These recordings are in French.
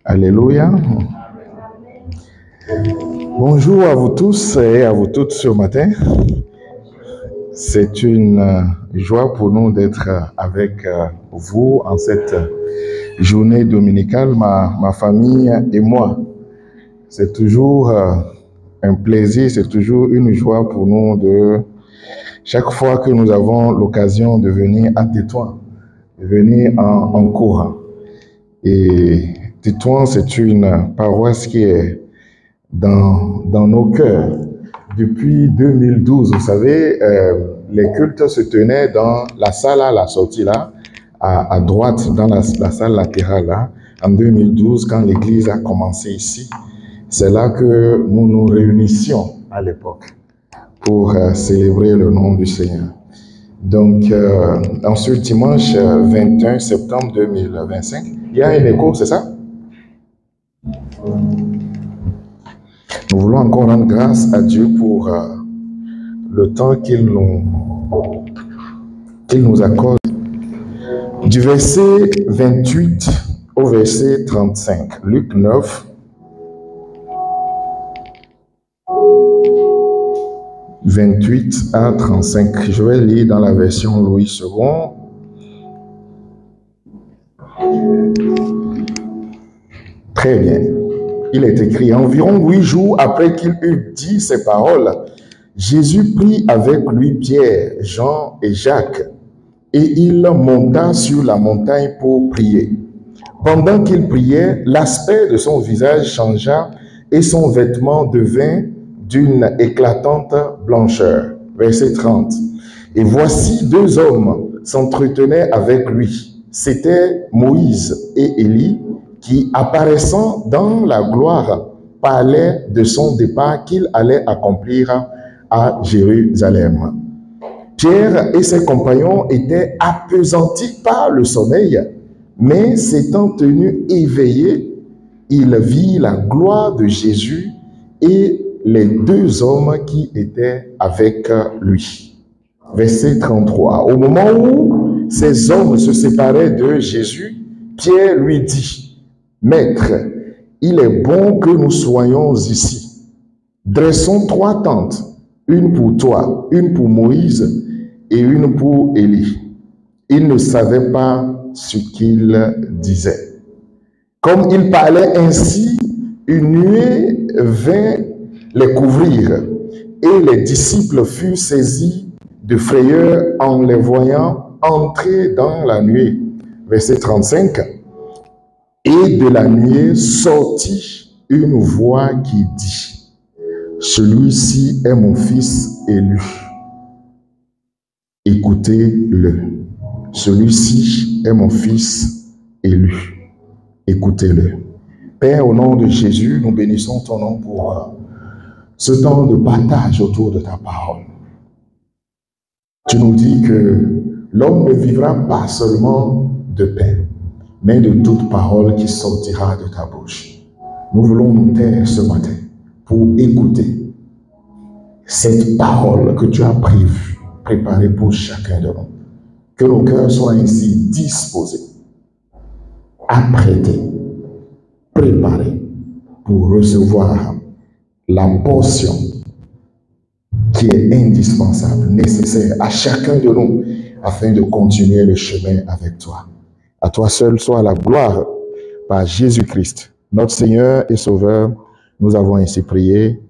Alléluia. Bonjour à vous tous et à vous toutes ce matin. C'est une joie pour nous d'être avec vous en cette journée dominicale, ma famille et moi. C'est toujours un plaisir, c'est toujours une joie pour nous de chaque fois que nous avons l'occasion de venir à Tétouan, de venir en courant. Et Tétouan, c'est une paroisse qui est dans nos cœurs. Depuis 2012, vous savez, les cultes se tenaient dans la salle à la sortie là, à droite, dans la salle latérale là. En 2012, quand l'église a commencé ici, c'est là que nous nous réunissions à l'époque pour célébrer le nom du Seigneur. Donc, en ce dimanche 21 septembre 2025, il y a un écho, c'est ça? Nous voulons encore rendre grâce à Dieu pour le temps qu'il nous accorde. Du verset 28 au verset 35, Luc 9, 28 à 35. Je vais lire dans la version Louis II. Très bien. Il est écrit, environ 8 jours après qu'il eut dit ces paroles, Jésus prit avec lui Pierre, Jean et Jacques, et il monta sur la montagne pour prier. Pendant qu'il priait, l'aspect de son visage changea et son vêtement devint d'une éclatante blancheur. Verset 30. Et voici 2 hommes s'entretenaient avec lui. C'étaient Moïse et Élie, qui, apparaissant dans la gloire, parlait de son départ qu'il allait accomplir à Jérusalem. Pierre et ses compagnons étaient appesantis par le sommeil, mais s'étant tenus éveillés, ils virent la gloire de Jésus et les 2 hommes qui étaient avec lui. Verset 33. Au moment où ces hommes se séparaient de Jésus, Pierre lui dit, Maître, il est bon que nous soyons ici. Dressons 3 tentes, une pour toi, une pour Moïse et une pour Élie. Il ne savait pas ce qu'il disait. Comme il parlait ainsi, une nuée vint les couvrir et les disciples furent saisis de frayeur en les voyant entrer dans la nuée. Verset 35. Et de la nuée sortit une voix qui dit, celui-ci est mon fils élu. Écoutez-le. Celui-ci est mon fils élu. Écoutez-le. Père, au nom de Jésus, nous bénissons ton nom pour ce temps de partage autour de ta parole. Tu nous dis que l'homme ne vivra pas seulement de pain, mais de toute parole qui sortira de ta bouche. Nous voulons nous taire ce matin pour écouter cette parole que tu as préparée pour chacun de nous. Que nos cœurs soient ainsi disposés, apprêtés, préparés pour recevoir la portion qui est indispensable, nécessaire à chacun de nous afin de continuer le chemin avec toi. À toi seul soit la gloire par Jésus-Christ, notre Seigneur et Sauveur. Nous avons ainsi prié.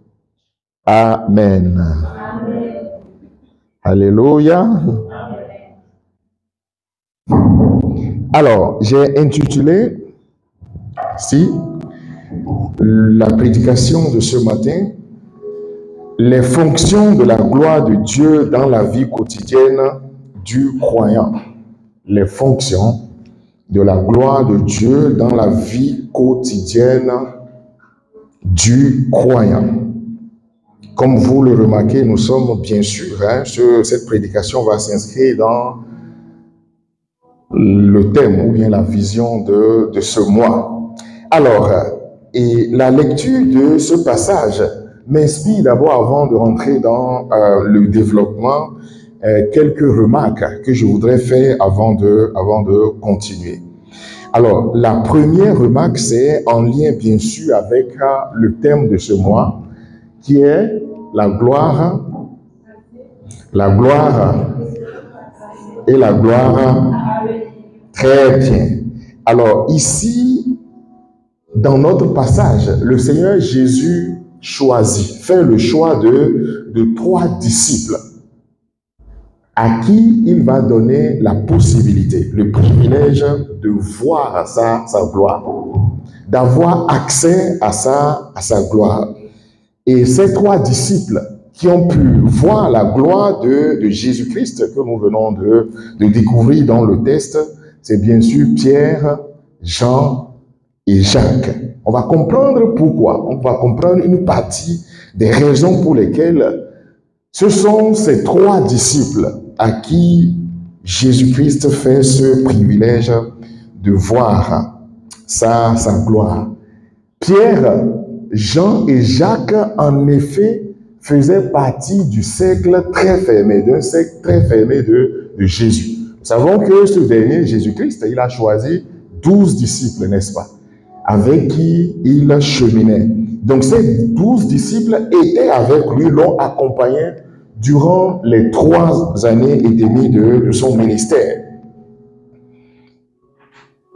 Amen. Amen. Alléluia. Amen. Alors, j'ai intitulé la prédication de ce matin, les fonctions de la gloire de Dieu dans la vie quotidienne du croyant. Les fonctions de la gloire de Dieu dans la vie quotidienne du croyant. Comme vous le remarquez, nous sommes bien sûr, cette prédication va s'inscrire dans le thème ou bien la vision de ce mois. Alors, et la lecture de ce passage m'inspire d'abord, avant de rentrer dans le développement, quelques remarques que je voudrais faire avant de continuer. Alors, la première remarque, c'est en lien bien sûr avec le thème de ce mois, qui est la gloire et la gloire. Très bien. Alors, ici, dans notre passage, le Seigneur Jésus fait le choix de 3 disciples à qui il va donner la possibilité, le privilège de voir sa gloire, d'avoir accès à sa gloire. Et ces 3 disciples qui ont pu voir la gloire de Jésus-Christ que nous venons de découvrir dans le texte, c'est bien sûr Pierre, Jean et Jacques. On va comprendre pourquoi. On va comprendre une partie des raisons pour lesquelles ce sont ces 3 disciples à qui Jésus-Christ fait ce privilège de voir sa gloire. Pierre, Jean et Jacques, en effet, faisaient partie du cercle très fermé, d'un cercle très fermé de Jésus. Nous savons que ce dernier, Jésus-Christ, il a choisi 12 disciples, n'est-ce pas, avec qui il cheminait. Donc ces 12 disciples étaient avec lui, l'ont accompagné durant les 3 années et demie de son ministère.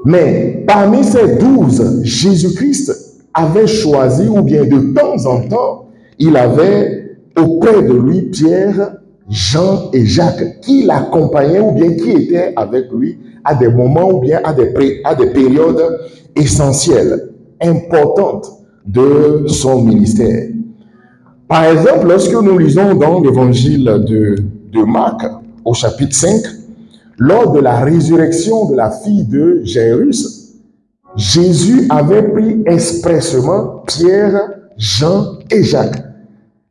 Mais parmi ces 12, Jésus-Christ avait choisi, ou bien de temps en temps, il avait auprès de lui Pierre, Jean et Jacques, qui l'accompagnaient ou bien qui étaient avec lui à des moments ou bien à des périodes essentielles, importantes de son ministère. Par exemple, lorsque nous lisons dans l'évangile de Marc, au chapitre 5, lors de la résurrection de la fille de Jairus, Jésus avait pris expressément Pierre, Jean et Jacques.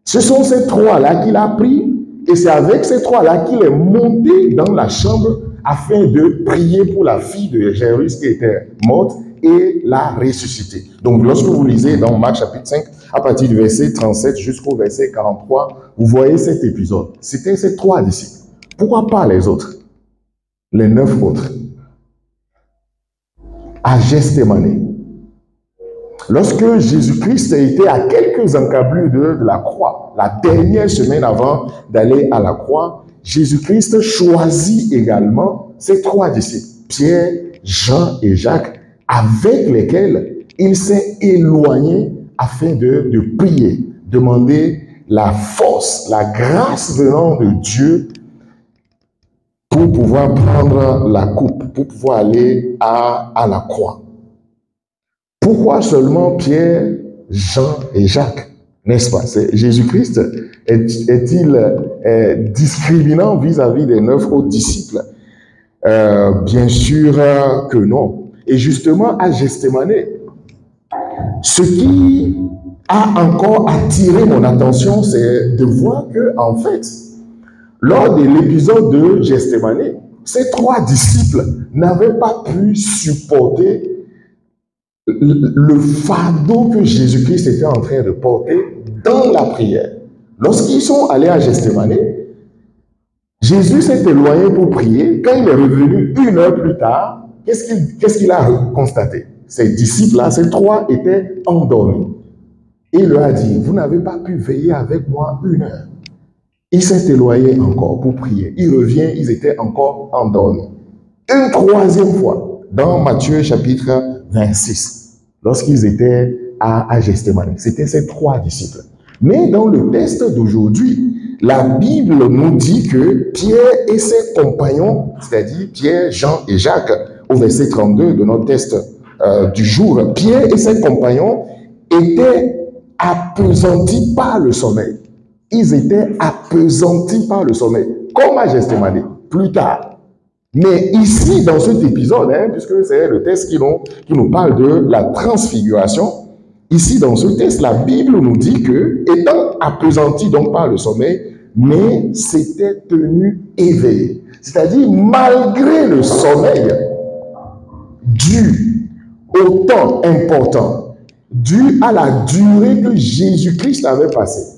Ce sont ces 3-là qu'il a pris, et c'est avec ces 3-là qu'il est monté dans la chambre afin de prier pour la fille de Jairus qui était morte et la ressusciter. Donc, lorsque vous lisez dans Marc chapitre 5, à partir du verset 37 jusqu'au verset 43, vous voyez cet épisode. C'était ces 3 disciples. Pourquoi pas les autres? Les 9 autres. À Gethsémani, lorsque Jésus-Christ était à quelques encablures de la croix, la dernière semaine avant d'aller à la croix, Jésus-Christ choisit également ses 3 disciples, Pierre, Jean et Jacques, avec lesquels il s'est éloigné afin de prier, demander la force, la grâce venant de Dieu pour pouvoir prendre la coupe, pour pouvoir aller à la croix. Pourquoi seulement Pierre, Jean et Jacques? N'est-ce pas? Jésus-Christ est-il discriminant vis-à-vis des 9 autres disciples? Bien sûr que non. Et justement, à Gethsémani, ce qui a encore attiré mon attention, c'est de voir que, en fait, lors de l'épisode de Gethsémani, ces 3 disciples n'avaient pas pu supporter le fardeau que Jésus-Christ était en train de porter dans la prière. Lorsqu'ils sont allés à Gethsémani, Jésus s'est éloigné pour prier. Quand il est revenu 1 heure plus tard, qu'est-ce qu'il a constaté? Ces disciples-là, ces 3 étaient endormis. Il leur a dit, vous n'avez pas pu veiller avec moi 1 heure. Il s'est éloigné encore pour prier. Il revient, ils étaient encore endormis. Une 3e fois, dans Matthieu chapitre 26, lorsqu'ils étaient à Gethsémani. C'était ces 3 disciples. Mais dans le texte d'aujourd'hui, la Bible nous dit que Pierre et ses compagnons, c'est-à-dire Pierre, Jean et Jacques, au verset 32 de notre texte du jour, Pierre et ses compagnons étaient appesantis par le sommeil. Ils étaient appesantis par le sommeil, comme à Gethsémani, plus tard. Mais ici, dans cet épisode, puisque c'est le texte qui nous parle de la transfiguration, ici, dans ce texte, la Bible nous dit que, étant appesantis donc par le sommeil, mais s'était tenu éveillé. C'est-à-dire, malgré le sommeil, dû au temps important, dû à la durée que Jésus-Christ avait passée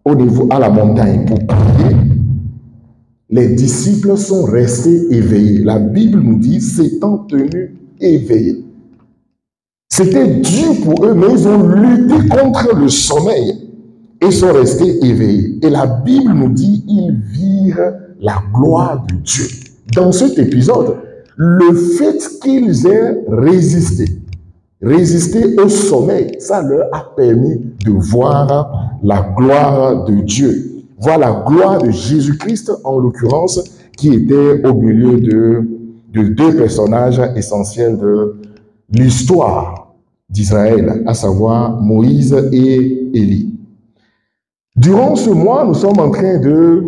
au niveau à la montagne pour prier, les disciples sont restés éveillés. La Bible nous dit, s'étant tenus éveillés. C'était dur pour eux, mais ils ont lutté contre le sommeil et sont restés éveillés. Et la Bible nous dit ils virent la gloire de Dieu. Dans cet épisode, le fait qu'ils aient résisté au sommeil, ça leur a permis de voir la gloire de Dieu. Voir la gloire de Jésus-Christ, en l'occurrence, qui était au milieu de deux personnages essentiels de l'histoire d'Israël, à savoir Moïse et Élie. Durant ce mois, nous sommes en train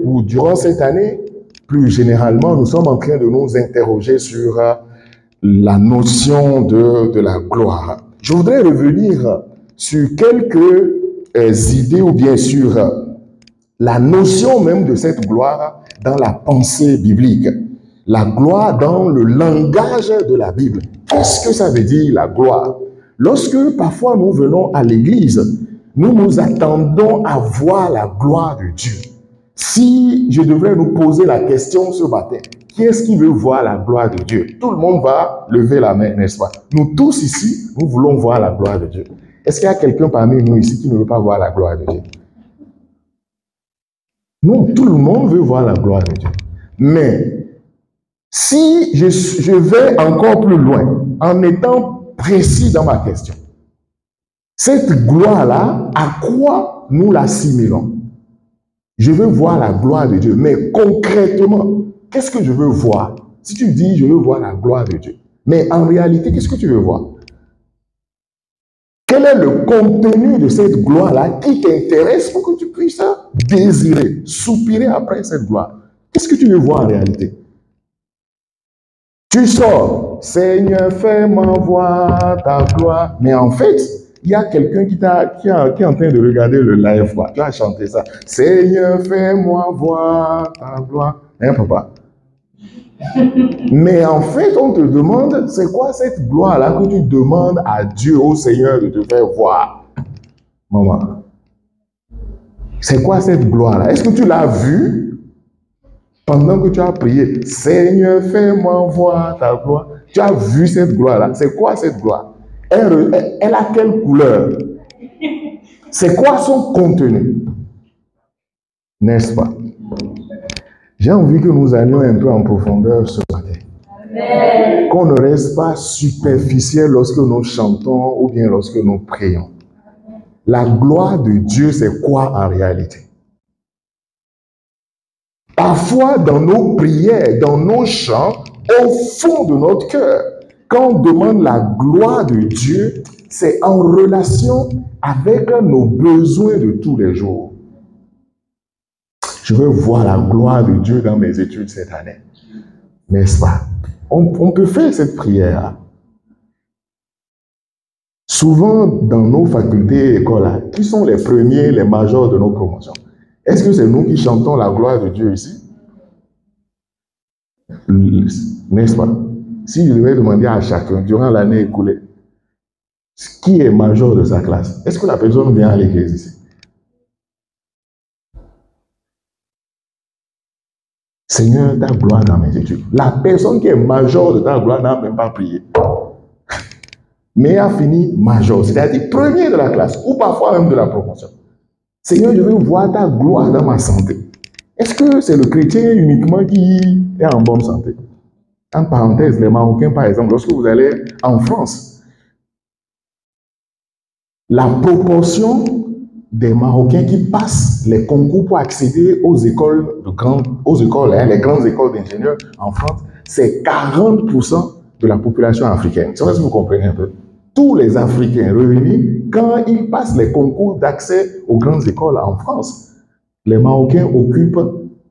ou durant cette année, plus généralement, nous sommes en train de nous interroger sur la notion de la gloire. Je voudrais revenir sur quelques idées ou bien sur la notion même de cette gloire dans la pensée biblique. La gloire dans le langage de la Bible. Qu'est-ce que ça veut dire la gloire? Lorsque parfois nous venons à l'église, nous nous attendons à voir la gloire de Dieu. Si je devrais nous poser la question ce matin, qui est-ce qui veut voir la gloire de Dieu? Tout le monde va lever la main, n'est-ce pas? Nous tous ici, nous voulons voir la gloire de Dieu. Est-ce qu'il y a quelqu'un parmi nous ici qui ne veut pas voir la gloire de Dieu? Non, tout le monde veut voir la gloire de Dieu. Mais si je vais encore plus loin, en étant précis dans ma question, cette gloire-là, à quoi nous l'assimilons? Je veux voir la gloire de Dieu, mais concrètement, qu'est-ce que je veux voir? Si tu dis, je veux voir la gloire de Dieu, mais en réalité, qu'est-ce que tu veux voir? Quel est le contenu de cette gloire-là qui t'intéresse pour que tu puisses désirer, soupirer après cette gloire? Qu'est-ce que tu veux voir en réalité? Tu sors, Seigneur, fais-moi voir ta gloire. Mais en fait, il y a quelqu'un qui est en train de regarder le live. Quoi. Tu as chanté ça. Seigneur, fais-moi voir ta gloire. Hein, papa? Mais en fait, on te demande, c'est quoi cette gloire-là que tu demandes à Dieu, au Seigneur, de te faire voir? Maman, c'est quoi cette gloire-là? Est-ce que tu l'as vue pendant que tu as prié? Seigneur, fais-moi voir ta gloire. Tu as vu cette gloire-là? C'est quoi cette gloire? Elle a quelle couleur? C'est quoi son contenu? N'est-ce pas? J'ai envie que nous allions un peu en profondeur ce matin. Qu'on ne reste pas superficiel lorsque nous chantons ou bien lorsque nous prions. La gloire de Dieu, c'est quoi en réalité? Parfois, dans nos prières, dans nos chants, au fond de notre cœur, quand on demande la gloire de Dieu, c'est en relation avec nos besoins de tous les jours. Je veux voir la gloire de Dieu dans mes études cette année. N'est-ce pas? On peut faire cette prière. Souvent, dans nos facultés et écoles, qui sont les premiers, les majors de nos promotions? Est-ce que c'est nous qui chantons la gloire de Dieu ici? N'est-ce pas? Si je devais demander à chacun, durant l'année écoulée, qui est major de sa classe, est-ce que la personne vient à l'église ici? Seigneur, ta gloire dans mes études. La personne qui est major de ta gloire n'a même pas prié. Mais a fini major, c'est-à-dire premier de la classe, ou parfois même de la promotion. Seigneur, je veux voir ta gloire dans ma santé. Est-ce que c'est le chrétien uniquement qui est en bonne santé? En parenthèse, les Marocains, par exemple, lorsque vous allez en France, la proportion des Marocains qui passent les concours pour accéder aux écoles, les grandes écoles d'ingénieurs en France, c'est 40% de la population africaine. C'est vrai si vous comprenez un peu. Tous les Africains réunis, quand ils passent les concours d'accès aux grandes écoles en France, les Marocains occupent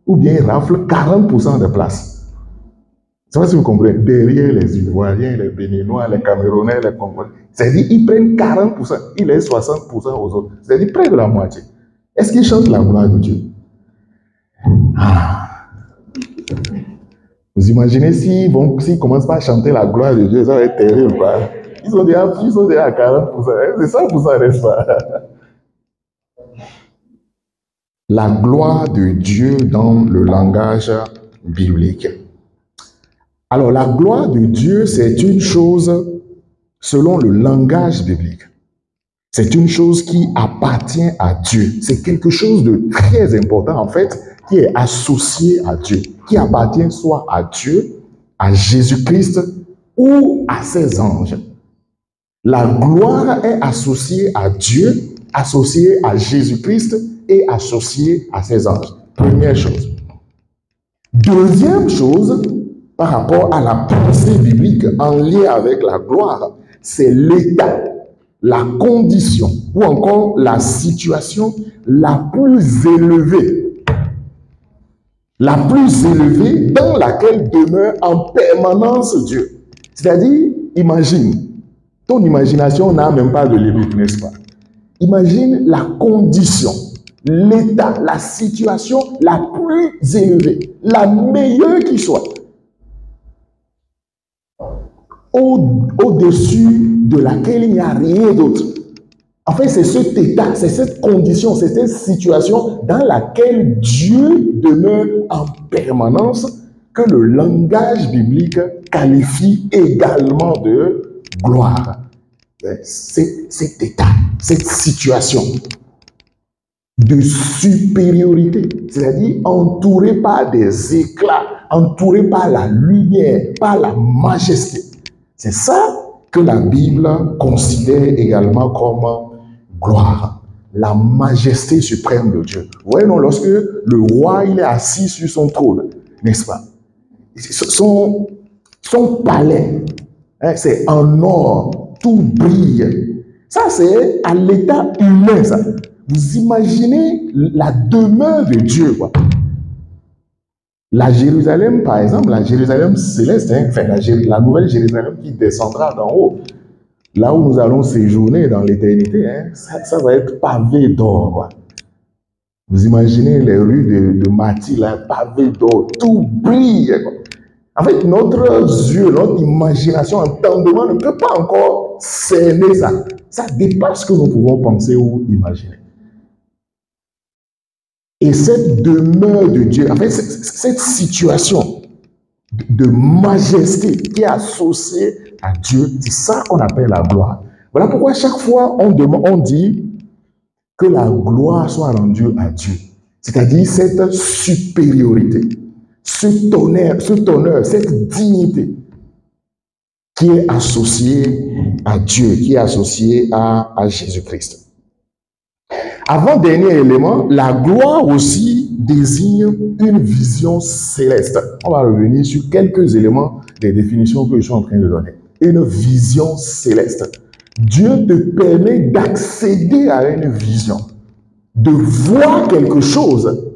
ou bien raflent 40% des places. C'est vrai si vous comprenez. Derrière les Ivoiriens, les Béninois, les Camerounais, les Congolais. C'est-à-dire qu'ils prennent 40%, ils laissent 60% aux autres. C'est-à-dire près de la moitié. Est-ce qu'ils chantent la gloire de Dieu? Vous imaginez s'ils commencent pas à chanter la gloire de Dieu, ça va être terrible. Quoi. Ils sont déjà à 40%. C'est ça pour ça, n'est-ce pas? La gloire de Dieu dans le langage biblique. Alors, la gloire de Dieu, c'est une chose selon le langage biblique. C'est une chose qui appartient à Dieu. C'est quelque chose de très important, en fait, qui est associé à Dieu, qui appartient soit à Dieu, à Jésus-Christ ou à ses anges. La gloire est associée à Dieu, associée à Jésus-Christ et associée à ses anges. Première chose. Deuxième chose, par rapport à la pensée biblique en lien avec la gloire, c'est l'état, la condition ou encore la situation la plus élevée dans laquelle demeure en permanence Dieu. C'est-à-dire, imagine, ton imagination n'a même pas de limite, n'est-ce pas? Imagine la condition, l'état, la situation la plus élevée, la meilleure qui soit, au-dessus de laquelle il n'y a rien d'autre. En fait, c'est cet état, c'est cette condition, c'est cette situation dans laquelle Dieu demeure en permanence que le langage biblique qualifie également de gloire. C'est cet état, cette situation de supériorité, c'est-à-dire entouré par des éclats, entouré par la lumière, par la majesté. C'est ça que la Bible considère également comme gloire, la majesté suprême de Dieu. Vous voyez, non, lorsque le roi il est assis sur son trône, n'est-ce pas? Son palais, hein, c'est en or, tout brille. Ça, c'est à l'état humain, ça. Vous imaginez la demeure de Dieu, quoi. La Jérusalem, par exemple, la Jérusalem céleste, hein, enfin, la nouvelle Jérusalem qui descendra d'en haut, là où nous allons séjourner dans l'éternité, hein, ça va être pavé d'or, quoi. Vous imaginez les rues de Mathilde, là, pavées d'or, tout brille, quoi. En fait, notre yeux, notre imagination, entendement ne peut pas encore cerner ça. Ça dépasse ce que nous pouvons penser ou imaginer. Et cette demeure de Dieu, en fait, cette situation de majesté qui est associée à Dieu, c'est ça qu'on appelle la gloire. Voilà pourquoi chaque fois on dit que la gloire soit rendue à Dieu. C'est-à-dire cette supériorité, cet honneur, cette dignité qui est associée à Dieu, qui est associée à Jésus-Christ. Avant-dernier élément, la gloire aussi désigne une vision céleste. On va revenir sur quelques éléments des définitions que je suis en train de donner. Une vision céleste. Dieu te permet d'accéder à une vision, de voir quelque chose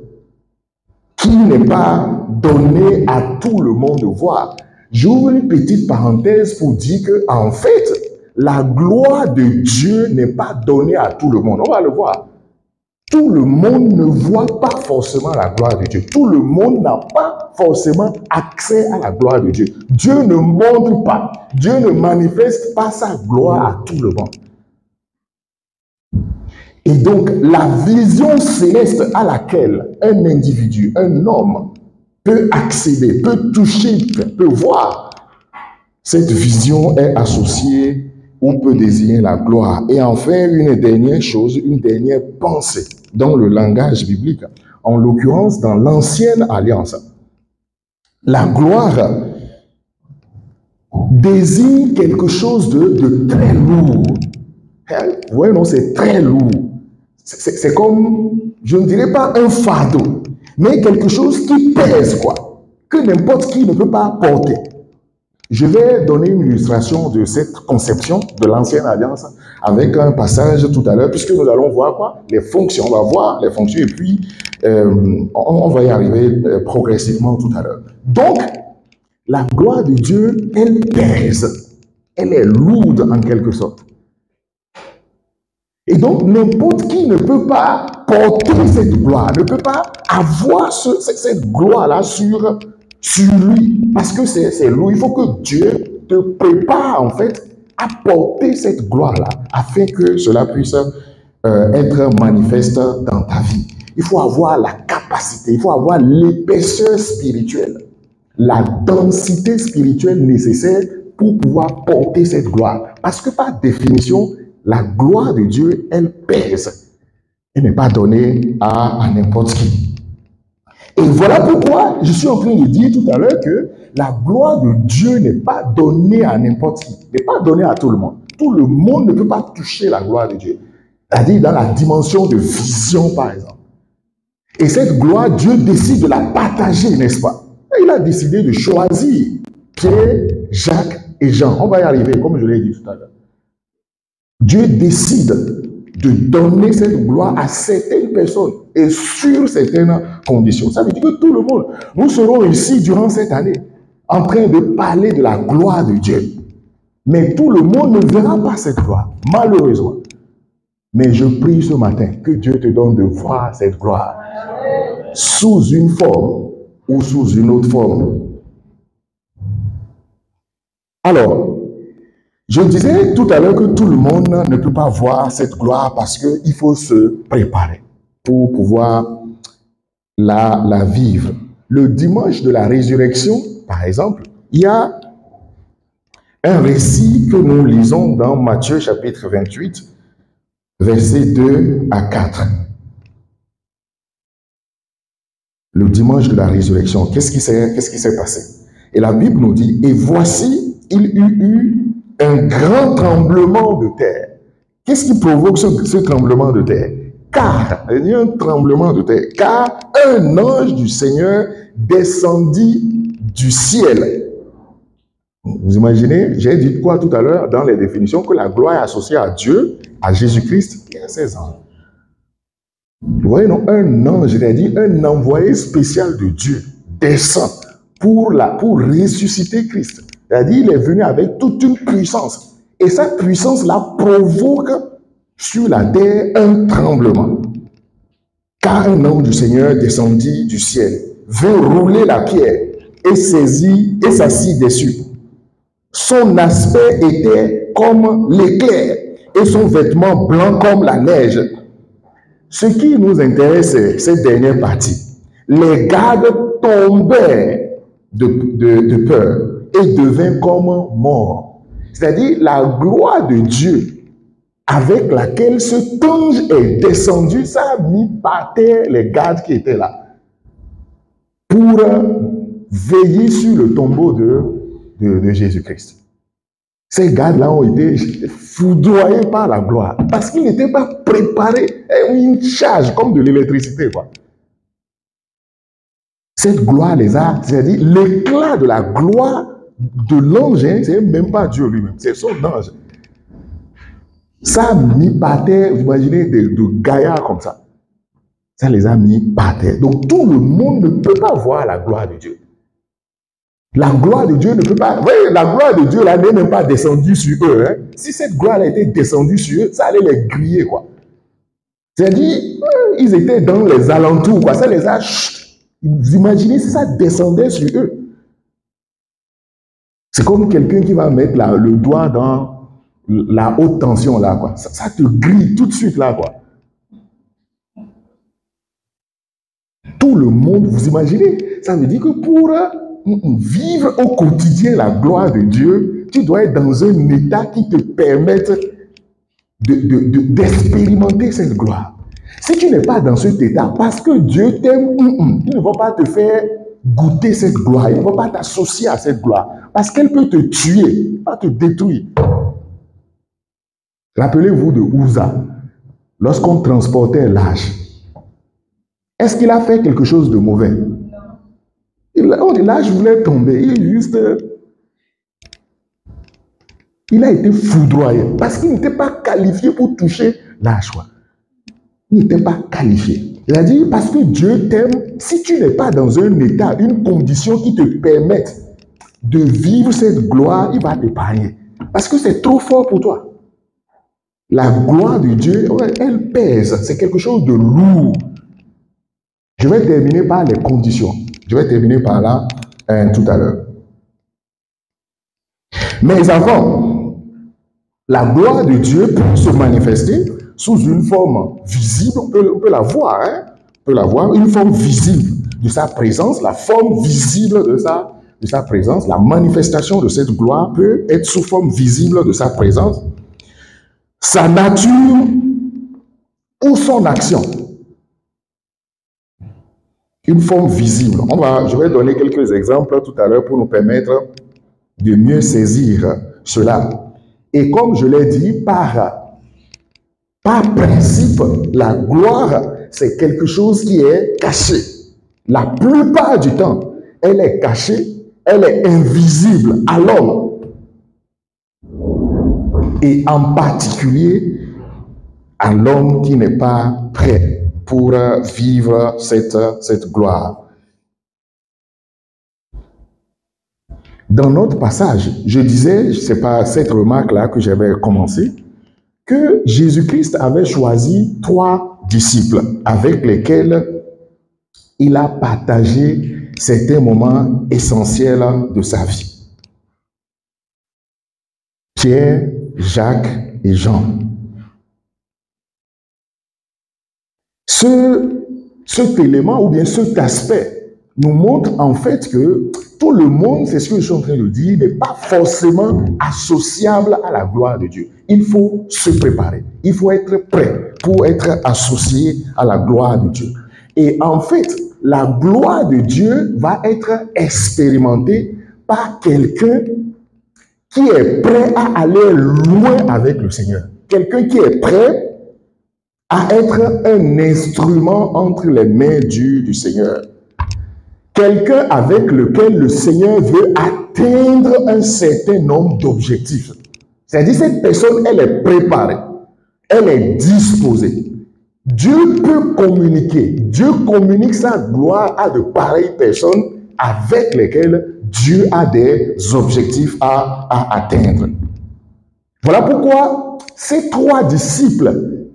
qui n'est pas donné à tout le monde de voir. J'ouvre une petite parenthèse pour dire que, en fait, la gloire de Dieu n'est pas donnée à tout le monde. On va le voir. Tout le monde ne voit pas forcément la gloire de Dieu. Tout le monde n'a pas forcément accès à la gloire de Dieu. Dieu ne montre pas, Dieu ne manifeste pas sa gloire à tout le monde. Et donc, la vision céleste à laquelle un individu, un homme, peut accéder, peut toucher, peut voir, cette vision est associée ou peut désigner la gloire. Et enfin, une dernière chose, une dernière pensée dans le langage biblique, en l'occurrence dans l'ancienne alliance. La gloire désigne quelque chose de très lourd. Vous voyez, non, c'est très lourd. C'est comme, je ne dirais pas un fardeau, mais quelque chose qui pèse, quoi, que n'importe qui ne peut pas porter. Je vais donner une illustration de cette conception de l'ancienne alliance avec un passage tout à l'heure, puisque nous allons voir quoi? Les fonctions. On va voir les fonctions et puis on va y arriver progressivement tout à l'heure. Donc, la gloire de Dieu, elle pèse. Elle est lourde en quelque sorte. Et donc, n'importe qui ne peut pas porter cette gloire, ne peut pas avoir cette gloire-là sur lui, parce que c'est lui. Il faut que Dieu te prépare en fait à porter cette gloire-là, afin que cela puisse être manifeste dans ta vie. Il faut avoir la capacité, il faut avoir l'épaisseur spirituelle, la densité spirituelle nécessaire pour pouvoir porter cette gloire. Parce que par définition, la gloire de Dieu, elle pèse. Elle n'est pas donnée à n'importe qui. Et voilà pourquoi je suis en train de dire tout à l'heure que la gloire de Dieu n'est pas donnée à n'importe qui, n'est pas donnée à tout le monde. Tout le monde ne peut pas toucher la gloire de Dieu. C'est-à-dire dans la dimension de vision, par exemple. Et cette gloire, Dieu décide de la partager, n'est-ce pas? Et il a décidé de choisir Pierre, Jacques et Jean. On va y arriver, comme je l'ai dit tout à l'heure. Dieu décide de donner cette gloire à certaines personnes et sur certaines conditions. Ça veut dire que tout le monde, nous serons ici durant cette année en train de parler de la gloire de Dieu. Mais tout le monde ne verra pas cette gloire, malheureusement. Mais je prie ce matin que Dieu te donne de voir cette gloire sous une forme ou sous une autre forme. Alors, je disais tout à l'heure que tout le monde ne peut pas voir cette gloire parce qu'il faut se préparer pour pouvoir la vivre. Le dimanche de la résurrection, par exemple, il y a un récit que nous lisons dans Matthieu chapitre 28, versets 2 à 4. Le dimanche de la résurrection, qu'est-ce qui s'est passé? Et la Bible nous dit, et voici, il y eut un grand tremblement de terre. Qu'est-ce qui provoque ce tremblement de terre? Car, il y a un tremblement de terre, car un ange du Seigneur descendit du ciel. Vous imaginez, j'ai dit quoi tout à l'heure dans les définitions, que la gloire est associée à Dieu, à Jésus-Christ et à ses anges. Vous voyez, non, un ange, j'ai dit, un envoyé spécial de Dieu descend pour ressusciter Christ. C'est-à-dire, il est venu avec toute une puissance. Et cette puissance-là provoque sur la terre un tremblement. Car un ange du Seigneur descendit du ciel, vint rouler la pierre et s'assit dessus. Son aspect était comme l'éclair et son vêtement blanc comme la neige. Ce qui nous intéresse, c'est cette dernière partie. Les gardes tombèrent de peur et devinrent comme morts. C'est-à-dire la gloire de Dieu avec laquelle cet ange est descendu, ça a mis par terre les gardes qui étaient là pour veiller sur le tombeau de Jésus-Christ. Ces gardes-là ont été foudroyés par la gloire parce qu'ils n'étaient pas préparés à une charge comme de l'électricité, quoi. Cette gloire les a, c'est-à-dire l'éclat de la gloire de l'ange, hein, c'est même pas Dieu lui-même, c'est son ange. Ça a mis par terre, vous imaginez, de gaillards comme ça. Ça les a mis par terre. Donc tout le monde ne peut pas voir la gloire de Dieu. La gloire de Dieu ne peut pas... Vous voyez, la gloire de Dieu là n'est même pas descendue sur eux. Hein. Si cette gloire était descendue sur eux, ça allait les griller, quoi. C'est-à-dire, ils étaient dans les alentours, quoi. Ça les a... Vous imaginez si ça descendait sur eux. C'est comme quelqu'un qui va mettre le doigt dans la haute tension, là, quoi. Ça te grille tout de suite, là, quoi. Tout le monde, vous imaginez, ça veut dire que pour vivre au quotidien la gloire de Dieu, tu dois être dans un état qui te permette d'expérimenter cette gloire. Si tu n'es pas dans cet état, parce que Dieu t'aime, il ne va pas te faire goûter cette gloire, il ne va pas t'associer à cette gloire, parce qu'elle peut te tuer, pas te détruire. Rappelez-vous de Uza, lorsqu'on transportait l'âge. Est-ce qu'il a fait quelque chose de mauvais? L'âge voulait tomber, il a été foudroyé, parce qu'il n'était pas qualifié pour toucher l'âge. Il n'était pas qualifié. Il a dit, parce que Dieu t'aime, si tu n'es pas dans un état, une condition qui te permette de vivre cette gloire, il va t'épargner. Parce que c'est trop fort pour toi. La gloire de Dieu, elle pèse. C'est quelque chose de lourd. Je vais terminer par les conditions. Je vais terminer par là tout à l'heure. Mes enfants, la gloire de Dieu peut se manifester sous une forme visible. On peut la voir, hein? On peut la voir, une forme visible de sa présence, la forme visible de sa de sa présence, la manifestation de cette gloire peut être sous forme visible de sa présence, sa nature ou son action. Une forme visible. Je vais donner quelques exemples tout à l'heure pour nous permettre de mieux saisir cela. Et comme je l'ai dit, par principe, la gloire, c'est quelque chose qui est caché. La plupart du temps, elle est cachée, elle est invisible à l'homme. Et en particulier, à l'homme qui n'est pas prêt pour vivre cette gloire. Dans notre passage, je disais, c'est pas cette remarque-là que j'avais commencé, que Jésus-Christ avait choisi 3 disciples avec lesquels il a partagé certains moments essentiels de sa vie. Pierre, Jacques et Jean. Cet élément ou bien cet aspect nous montre en fait que tout le monde, c'est ce que je suis en train de dire, n'est pas forcément associable à la gloire de Dieu. Il faut se préparer. Il faut être prêt pour être associé à la gloire de Dieu. Et en fait, la gloire de Dieu va être expérimentée par quelqu'un qui est prêt à aller loin avec le Seigneur. Quelqu'un qui est prêt à être un instrument entre les mains du Seigneur. Quelqu'un avec lequel le Seigneur veut atteindre un certain nombre d'objectifs. C'est-à-dire, cette personne, elle est préparée, elle est disposée. Dieu peut communiquer. Dieu communique sa gloire à de pareilles personnes avec lesquelles Dieu a des objectifs à atteindre. Voilà pourquoi ces 3 disciples,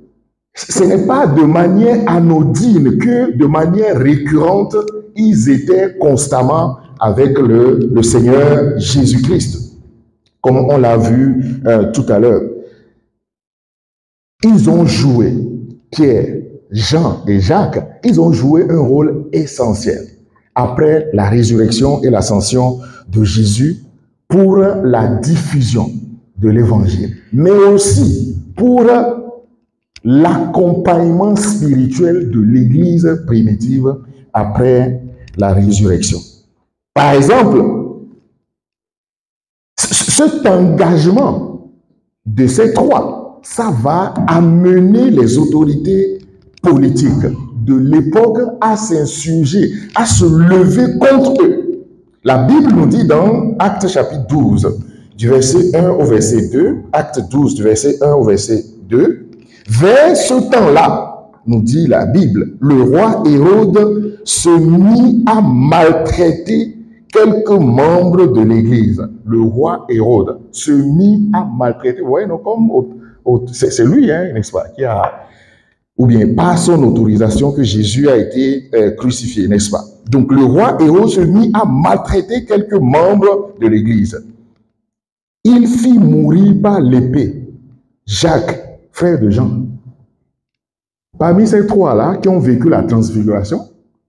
ce n'est pas de manière anodine que de manière récurrente, ils étaient constamment avec le Seigneur Jésus-Christ, comme on l'a vu tout à l'heure. Ils ont joué, Pierre, Jean et Jacques, ils ont joué un rôle essentiel après la résurrection et l'ascension de Jésus pour la diffusion de l'Évangile, mais aussi pour l'accompagnement spirituel de l'Église primitive après la résurrection. Par exemple, cet engagement de ces 3, ça va amener les autorités politiques de l'époque à s'insurger, à se lever contre eux. La Bible nous dit dans Actes chapitre 12, du verset 1 au verset 2, Actes 12, du verset 1 au verset 2, vers ce temps-là, nous dit la Bible, le roi Hérode se mit à maltraiter quelques membres de l'Église. Le roi Hérode se mit à maltraiter. Vous voyez, non, comme c'est lui, hein, n'est-ce pas, qui a, ou bien par son autorisation que Jésus a été crucifié, n'est-ce pas? Donc le roi Hérode se mit à maltraiter quelques membres de l'Église. Il fit mourir par l'épée Jacques, frère de Jean. Parmi ces 3-là qui ont vécu la transfiguration,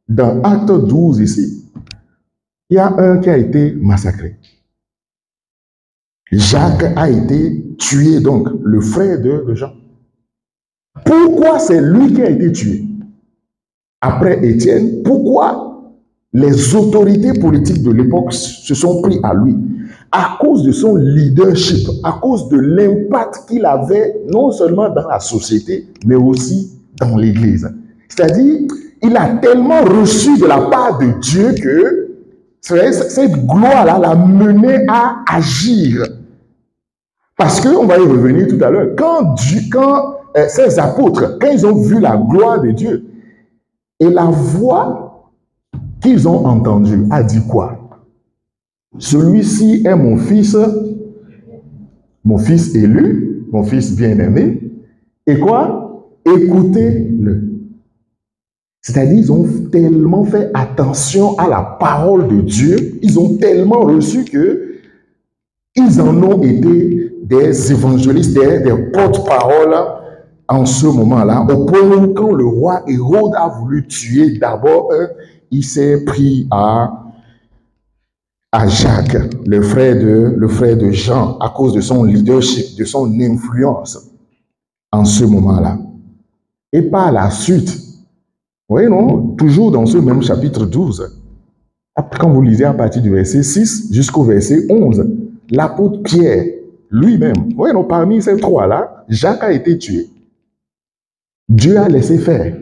dans Acte 12 ici, il y a un qui a été massacré. Jacques a été tué, donc le frère de Jean. Pourquoi c'est lui qui a été tué? Après Étienne, pourquoi les autorités politiques de l'époque se sont pris à lui? À cause de son leadership, à cause de l'impact qu'il avait non seulement dans la société, mais aussi dans l'Église. C'est-à-dire, il a tellement reçu de la part de Dieu que cette gloire-là l'a mené à agir. Parce qu'on va y revenir tout à l'heure. Quand ces apôtres, quand ils ont vu la gloire de Dieu, et la voix qu'ils ont entendue a dit quoi? Celui-ci est mon fils élu, mon fils bien-aimé. Et quoi? Écoutez-le. C'est-à-dire, ils ont tellement fait attention à la parole de Dieu, ils ont tellement reçu que ils en ont été des évangélistes, des porte-paroles en ce moment-là, au point où quand le roi Hérode a voulu tuer d'abord, il s'est pris à à Jacques, le frère de Jean, à cause de son leadership, de son influence en ce moment-là. Et par la suite, vous voyez, non, toujours dans ce même chapitre 12, quand vous lisez à partir du verset 6 jusqu'au verset 11, l'apôtre Pierre lui-même, vous voyez, non, parmi ces trois-là, Jacques a été tué. Dieu a laissé faire.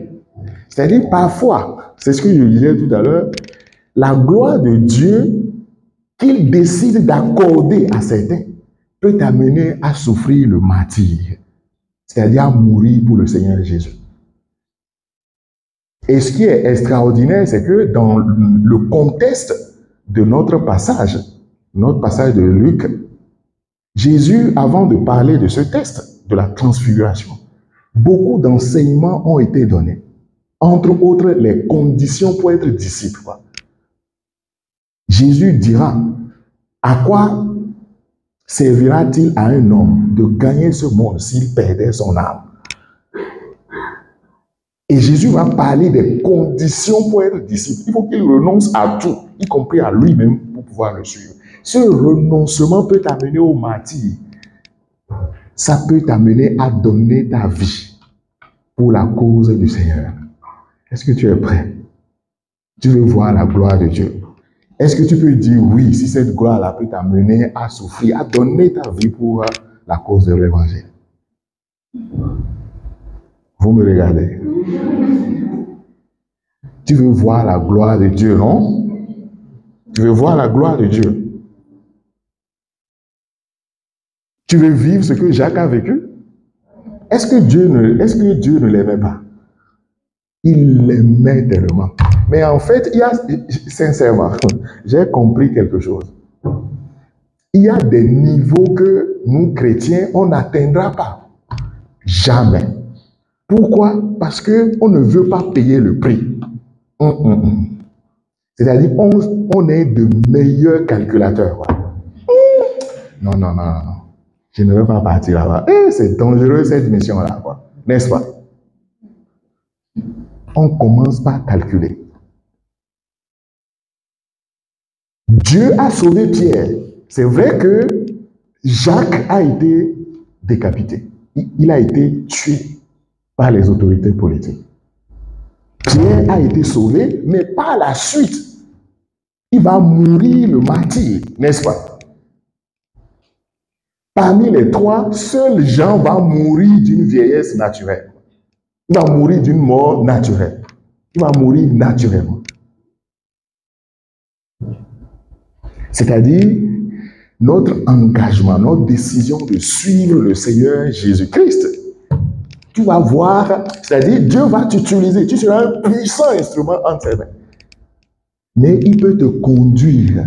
C'est-à-dire, parfois, c'est ce que je disais tout à l'heure, la gloire de Dieu qu'il décide d'accorder à certains peut t'amener à souffrir le martyre, c'est-à-dire à mourir pour le Seigneur Jésus. Et ce qui est extraordinaire, c'est que dans le contexte de notre passage de Luc, Jésus, avant de parler de ce texte, de la transfiguration, beaucoup d'enseignements ont été donnés. Entre autres, les conditions pour être disciple. Jésus dira, à quoi servira-t-il à un homme de gagner ce monde s'il perdait son âme? Et Jésus va parler des conditions pour être disciple. Il faut qu'il renonce à tout, y compris à lui-même, pour pouvoir le suivre. Ce renoncement peut t'amener au martyre. Ça peut t'amener à donner ta vie pour la cause du Seigneur. Est-ce que tu es prêt? Tu veux voir la gloire de Dieu? Est-ce que tu peux dire oui, si cette gloire-là peut t'amener à souffrir, à donner ta vie pour la cause de l'évangile? Vous me regardez. Tu veux voir la gloire de Dieu, non? Tu veux voir la gloire de Dieu. Tu veux vivre ce que Jacques a vécu? Est-ce que Dieu ne l'aimait pas? Il l'aimait tellement. Mais en fait, sincèrement, j'ai compris quelque chose. Il y a des niveaux que nous, chrétiens, on n'atteindra pas. Jamais. Pourquoi? Parce qu'on ne veut pas payer le prix. C'est-à-dire, on est de meilleurs calculateurs. Non. Je ne veux pas partir là-bas. C'est dangereux cette mission-là, n'est-ce pas? On commence par calculer. Dieu a sauvé Pierre. C'est vrai que Jacques a été décapité. Il a été tué par les autorités politiques. Pierre a été sauvé, mais par la suite, il va mourir le martyr, n'est-ce pas? Parmi les trois, seul Jean va mourir d'une vieillesse naturelle. Il va mourir d'une mort naturelle. Il va mourir naturellement. C'est-à-dire, notre engagement, notre décision de suivre le Seigneur Jésus-Christ. Tu vas voir, c'est-à-dire, Dieu va t'utiliser. Tu seras un puissant instrument entre ses mains. Mais il peut te conduire,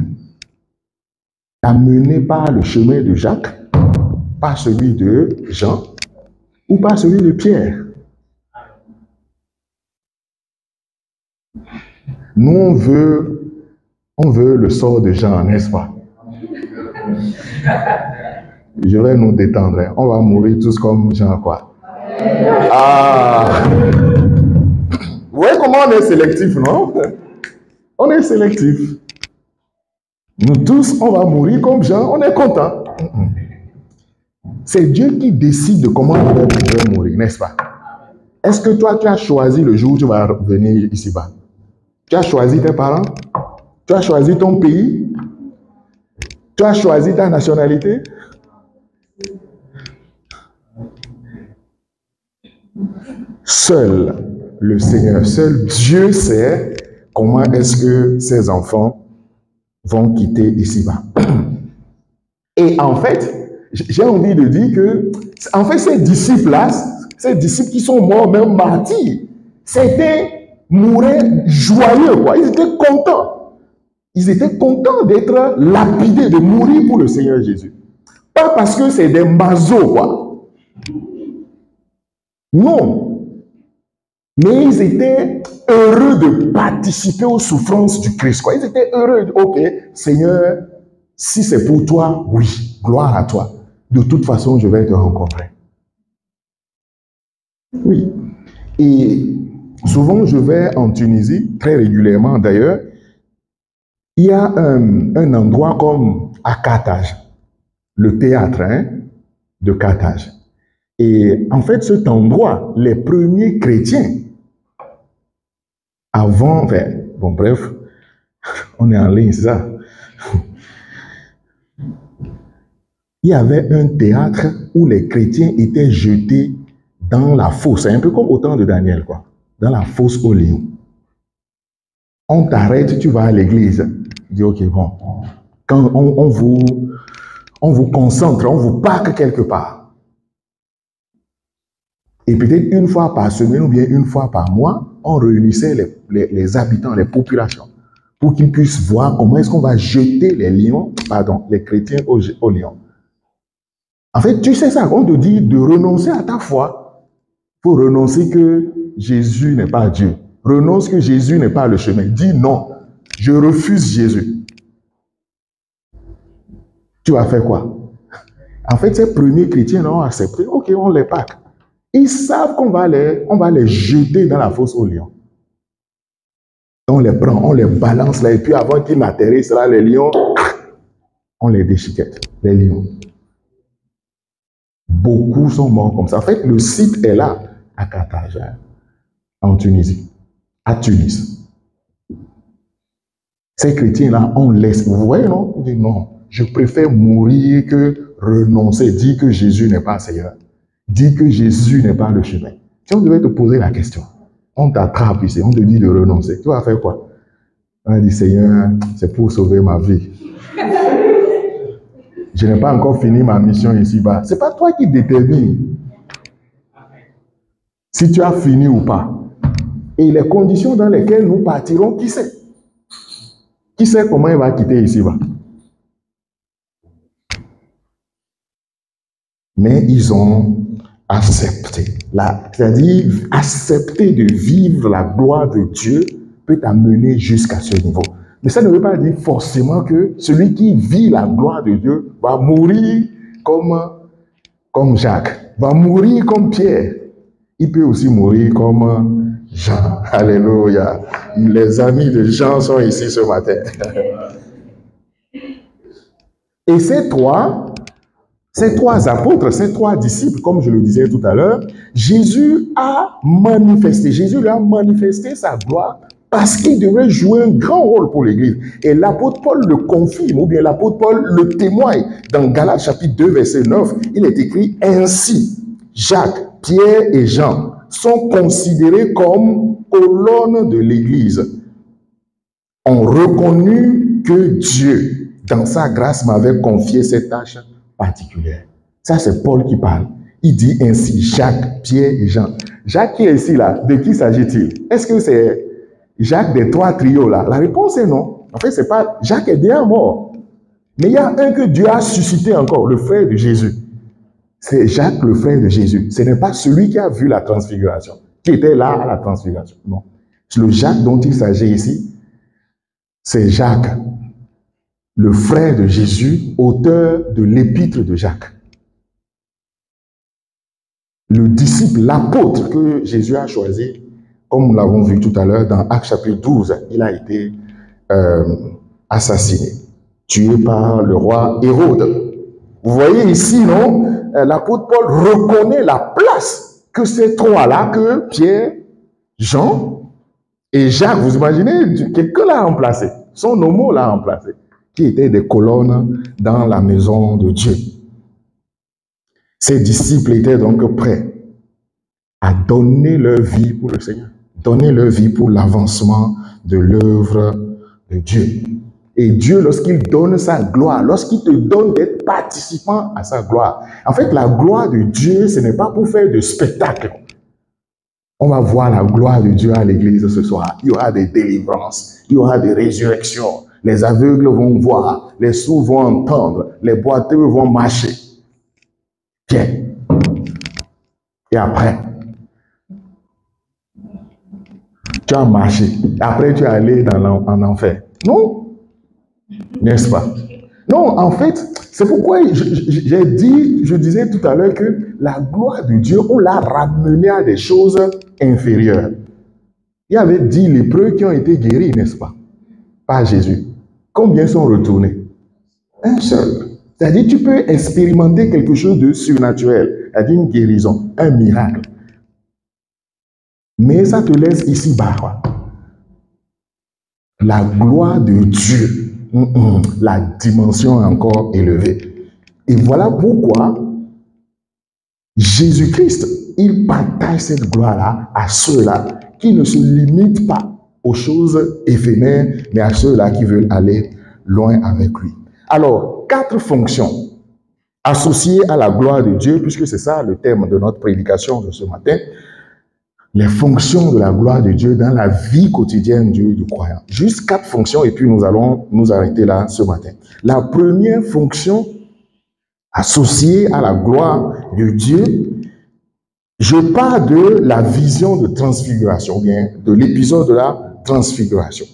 t'amener par le chemin de Jacques, par celui de Jean, ou par celui de Pierre. Nous, on veut le sort de Jean, n'est-ce pas? Je vais nous détendre. On va mourir tous comme Jean, quoi. Vous voyez comment on est sélectif, non? On est sélectif. Nous tous, on va mourir comme Jean, on est content. C'est Dieu qui décide de comment on va mourir, n'est-ce pas? Est-ce que toi, tu as choisi le jour où tu vas revenir ici-bas? Tu as choisi tes parents? Tu as choisi ton pays? Tu as choisi ta nationalité? Seul le Seigneur, seul Dieu sait comment est-ce que ses enfants vont quitter ici-bas. Et en fait, j'ai envie de dire que, en fait, ces disciples-là, ces disciples qui sont morts, même martyrs, c'était mourir joyeux, quoi. Ils étaient contents. Ils étaient contents d'être lapidés, de mourir pour le Seigneur Jésus. Pas parce que c'est des mazos, quoi. Non. Mais ils étaient heureux de participer aux souffrances du Christ, quoi. Ils étaient heureux. Ok, Seigneur, si c'est pour toi, oui, gloire à toi. De toute façon, je vais te rencontrer. Oui. Et souvent, je vais en Tunisie, très régulièrement d'ailleurs. Il y a un endroit comme à Carthage, le théâtre de Carthage. Et en fait, cet endroit, les premiers chrétiens, avant, enfin, bon bref, on est en ligne, c'est ça. Il y avait un théâtre où les chrétiens étaient jetés dans la fosse. C'est un peu comme au temps de Daniel, quoi. Dans la fosse au lion. On t'arrête, tu vas à l'église. Tu dis, ok, bon. Quand on vous concentre, on vous parque quelque part. Et peut-être une fois par semaine ou bien une fois par mois, on réunissait les habitants, les populations, pour qu'ils puissent voir comment est-ce qu'on va jeter les chrétiens au lion. En fait, tu sais ça, on te dit de renoncer à ta foi. Il faut renoncer que Jésus n'est pas Dieu. Renonce que Jésus n'est pas le chemin. Dis non, je refuse Jésus. Tu vas faire quoi? En fait, ces premiers chrétiens ont accepté. Ok, on les pack. Ils savent qu'on va les jeter dans la fosse aux lions. On les prend, on les balance là, et puis avant qu'ils n'atterrissent là, les lions, on les déchiquette, les lions. Beaucoup sont morts comme ça. En fait, le site est là, à Carthage, en Tunisie, à Tunis. Ces chrétiens-là, on laisse. Vous voyez, non? On dit non, je préfère mourir que renoncer, dire que Jésus n'est pas Seigneur, dire que Jésus n'est pas le chemin. Si on devait te poser la question, on t'attrape ici, on te dit de renoncer, tu vas faire quoi? On dit, Seigneur, c'est pour sauver ma vie. Je n'ai pas encore fini ma mission ici-bas. Ce n'est pas toi qui détermine si tu as fini ou pas. Et les conditions dans lesquelles nous partirons, qui sait? Qui sait comment il va quitter ici-bas? Mais ils ont accepté. C'est-à-dire, accepter de vivre la gloire de Dieu peut t'amener jusqu'à ce niveau. Mais ça ne veut pas dire forcément que celui qui vit la gloire de Dieu va mourir comme Jacques, va mourir comme Pierre. Il peut aussi mourir comme Jean. Alléluia. Les amis de Jean sont ici ce matin. Et ces trois apôtres, ces trois disciples, comme je le disais tout à l'heure, Jésus lui a manifesté sa gloire parce qu'il devait jouer un grand rôle pour l'Église. Et l'apôtre Paul le confirme, ou bien l'apôtre Paul le témoigne. Dans Galates chapitre 2, verset 9, il est écrit « Ainsi, Jacques, Pierre et Jean sont considérés comme colonnes de l'Église, ont reconnu que Dieu, dans sa grâce, m'avait confié cette tâche particulière. » Ça, c'est Paul qui parle. Il dit ainsi, Jacques, Pierre et Jean. Jacques qui est ici, là, de qui s'agit-il? Est-ce que c'est Jacques des trois trios, là? La réponse est non. En fait, c'est pas... Jacques est déjà mort. Mais il y a un que Dieu a suscité encore, le frère de Jésus. C'est Jacques, le frère de Jésus. Ce n'est pas celui qui a vu la transfiguration, qui était là à la transfiguration. Non. Le Jacques dont il s'agit ici, c'est Jacques, le frère de Jésus, auteur de l'épître de Jacques. Le disciple, l'apôtre que Jésus a choisi, comme nous l'avons vu tout à l'heure dans Actes chapitre 12, il a été assassiné, tué par le roi Hérode. Vous voyez ici, non? L'apôtre Paul reconnaît la place que ces trois-là, que Pierre, Jean et Jacques, vous imaginez, quelqu'un l'a remplacé, son homo l'a remplacé, qui étaient des colonnes dans la maison de Dieu. Ces disciples étaient donc prêts à donner leur vie pour le Seigneur, donner leur vie pour l'avancement de l'œuvre de Dieu. Et Dieu, lorsqu'il donne sa gloire, lorsqu'il te donne d'être participant à sa gloire, en fait, la gloire de Dieu, ce n'est pas pour faire de spectacle. On va voir la gloire de Dieu à l'église ce soir. Il y aura des délivrances, il y aura des résurrections. Les aveugles vont voir, les sourds vont entendre, les boiteux vont marcher. Bien. Et après, tu as marché. Après, tu es allé en enfer. Non? N'est-ce pas? Non, en fait, c'est pourquoi je disais tout à l'heure que la gloire de Dieu, on l'a ramenée à des choses inférieures. Il y avait 10 lépreux qui ont été guéris, n'est-ce pas? Par Jésus. Combien sont retournés? Un seul. C'est-à-dire, tu peux expérimenter quelque chose de surnaturel, c'est-à-dire une guérison, un miracle. Mais ça te laisse ici-bas, quoi. La gloire de Dieu, la dimension encore élevée. Et voilà pourquoi Jésus-Christ, il partage cette gloire-là à ceux-là qui ne se limitent pas aux choses éphémères, mais à ceux-là qui veulent aller loin avec lui. Alors, 4 fonctions associées à la gloire de Dieu, puisque c'est ça le thème de notre prédication de ce matin, les fonctions de la gloire de Dieu dans la vie quotidienne du croyant. Juste 4 fonctions et puis nous allons nous arrêter là ce matin. La première fonction associée à la gloire de Dieu, je parle de la vision de transfiguration, ou bien de l'épisode de la transfiguration.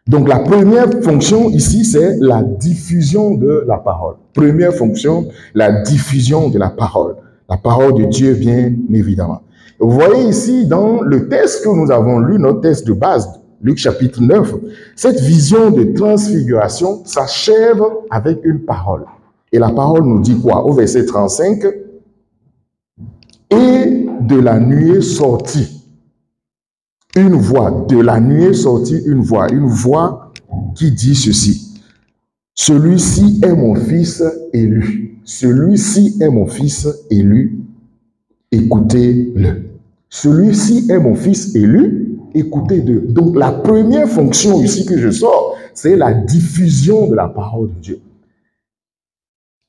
Donc la première fonction ici, c'est la diffusion de la parole. Première fonction, la diffusion de la parole. La parole de Dieu, bien évidemment. Vous voyez ici, dans le texte que nous avons lu, notre texte de base, Luc chapitre 9, cette vision de transfiguration s'achève avec une parole. Et la parole nous dit quoi? Au verset 35, « Et de la nuée sortit une voix, de la nuée sortit une voix qui dit ceci, « Celui-ci est mon fils élu, celui-ci est mon fils élu, écoutez-le. » Celui-ci est mon fils élu, écoutez-le. Donc la première fonction ici que je sors, c'est la diffusion de la parole de Dieu.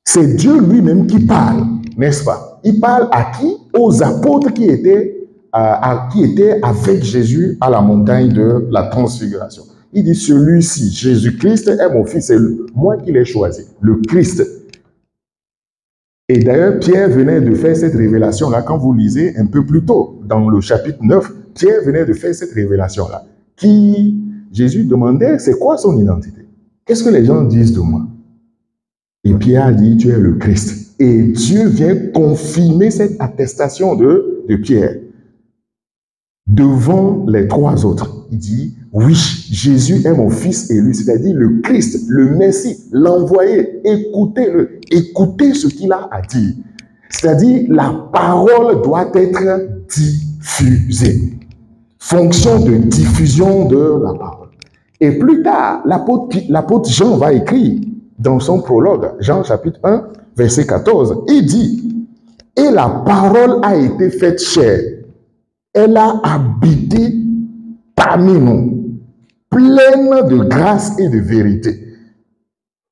C'est Dieu lui-même qui parle, n'est-ce pas? Il parle à qui? Aux apôtres qui étaient avec Jésus à la montagne de la transfiguration. Il dit, celui-ci, Jésus-Christ est mon fils, c'est moi qui l'ai choisi, le Christ. Et d'ailleurs, Pierre venait de faire cette révélation-là, quand vous lisez un peu plus tôt, dans le chapitre 9, Pierre venait de faire cette révélation-là, qui, Jésus demandait, c'est quoi son identité? Qu'est-ce que les gens disent de moi? Et Pierre a dit, tu es le Christ. Et Dieu vient confirmer cette attestation de Pierre devant les 3 autres. Il dit, oui, Jésus est mon fils élu, c'est-à-dire le Christ, le Messie, l'envoyé. Écoutez-le, écoutez ce qu'il a à dire. C'est-à-dire, la parole doit être diffusée. Fonction de diffusion de la parole. Et plus tard, l'apôtre Jean va écrire dans son prologue, Jean chapitre 1, verset 14, il dit, « Et la parole a été faite chair, elle a habité parmi nous, pleine de grâce et de vérité.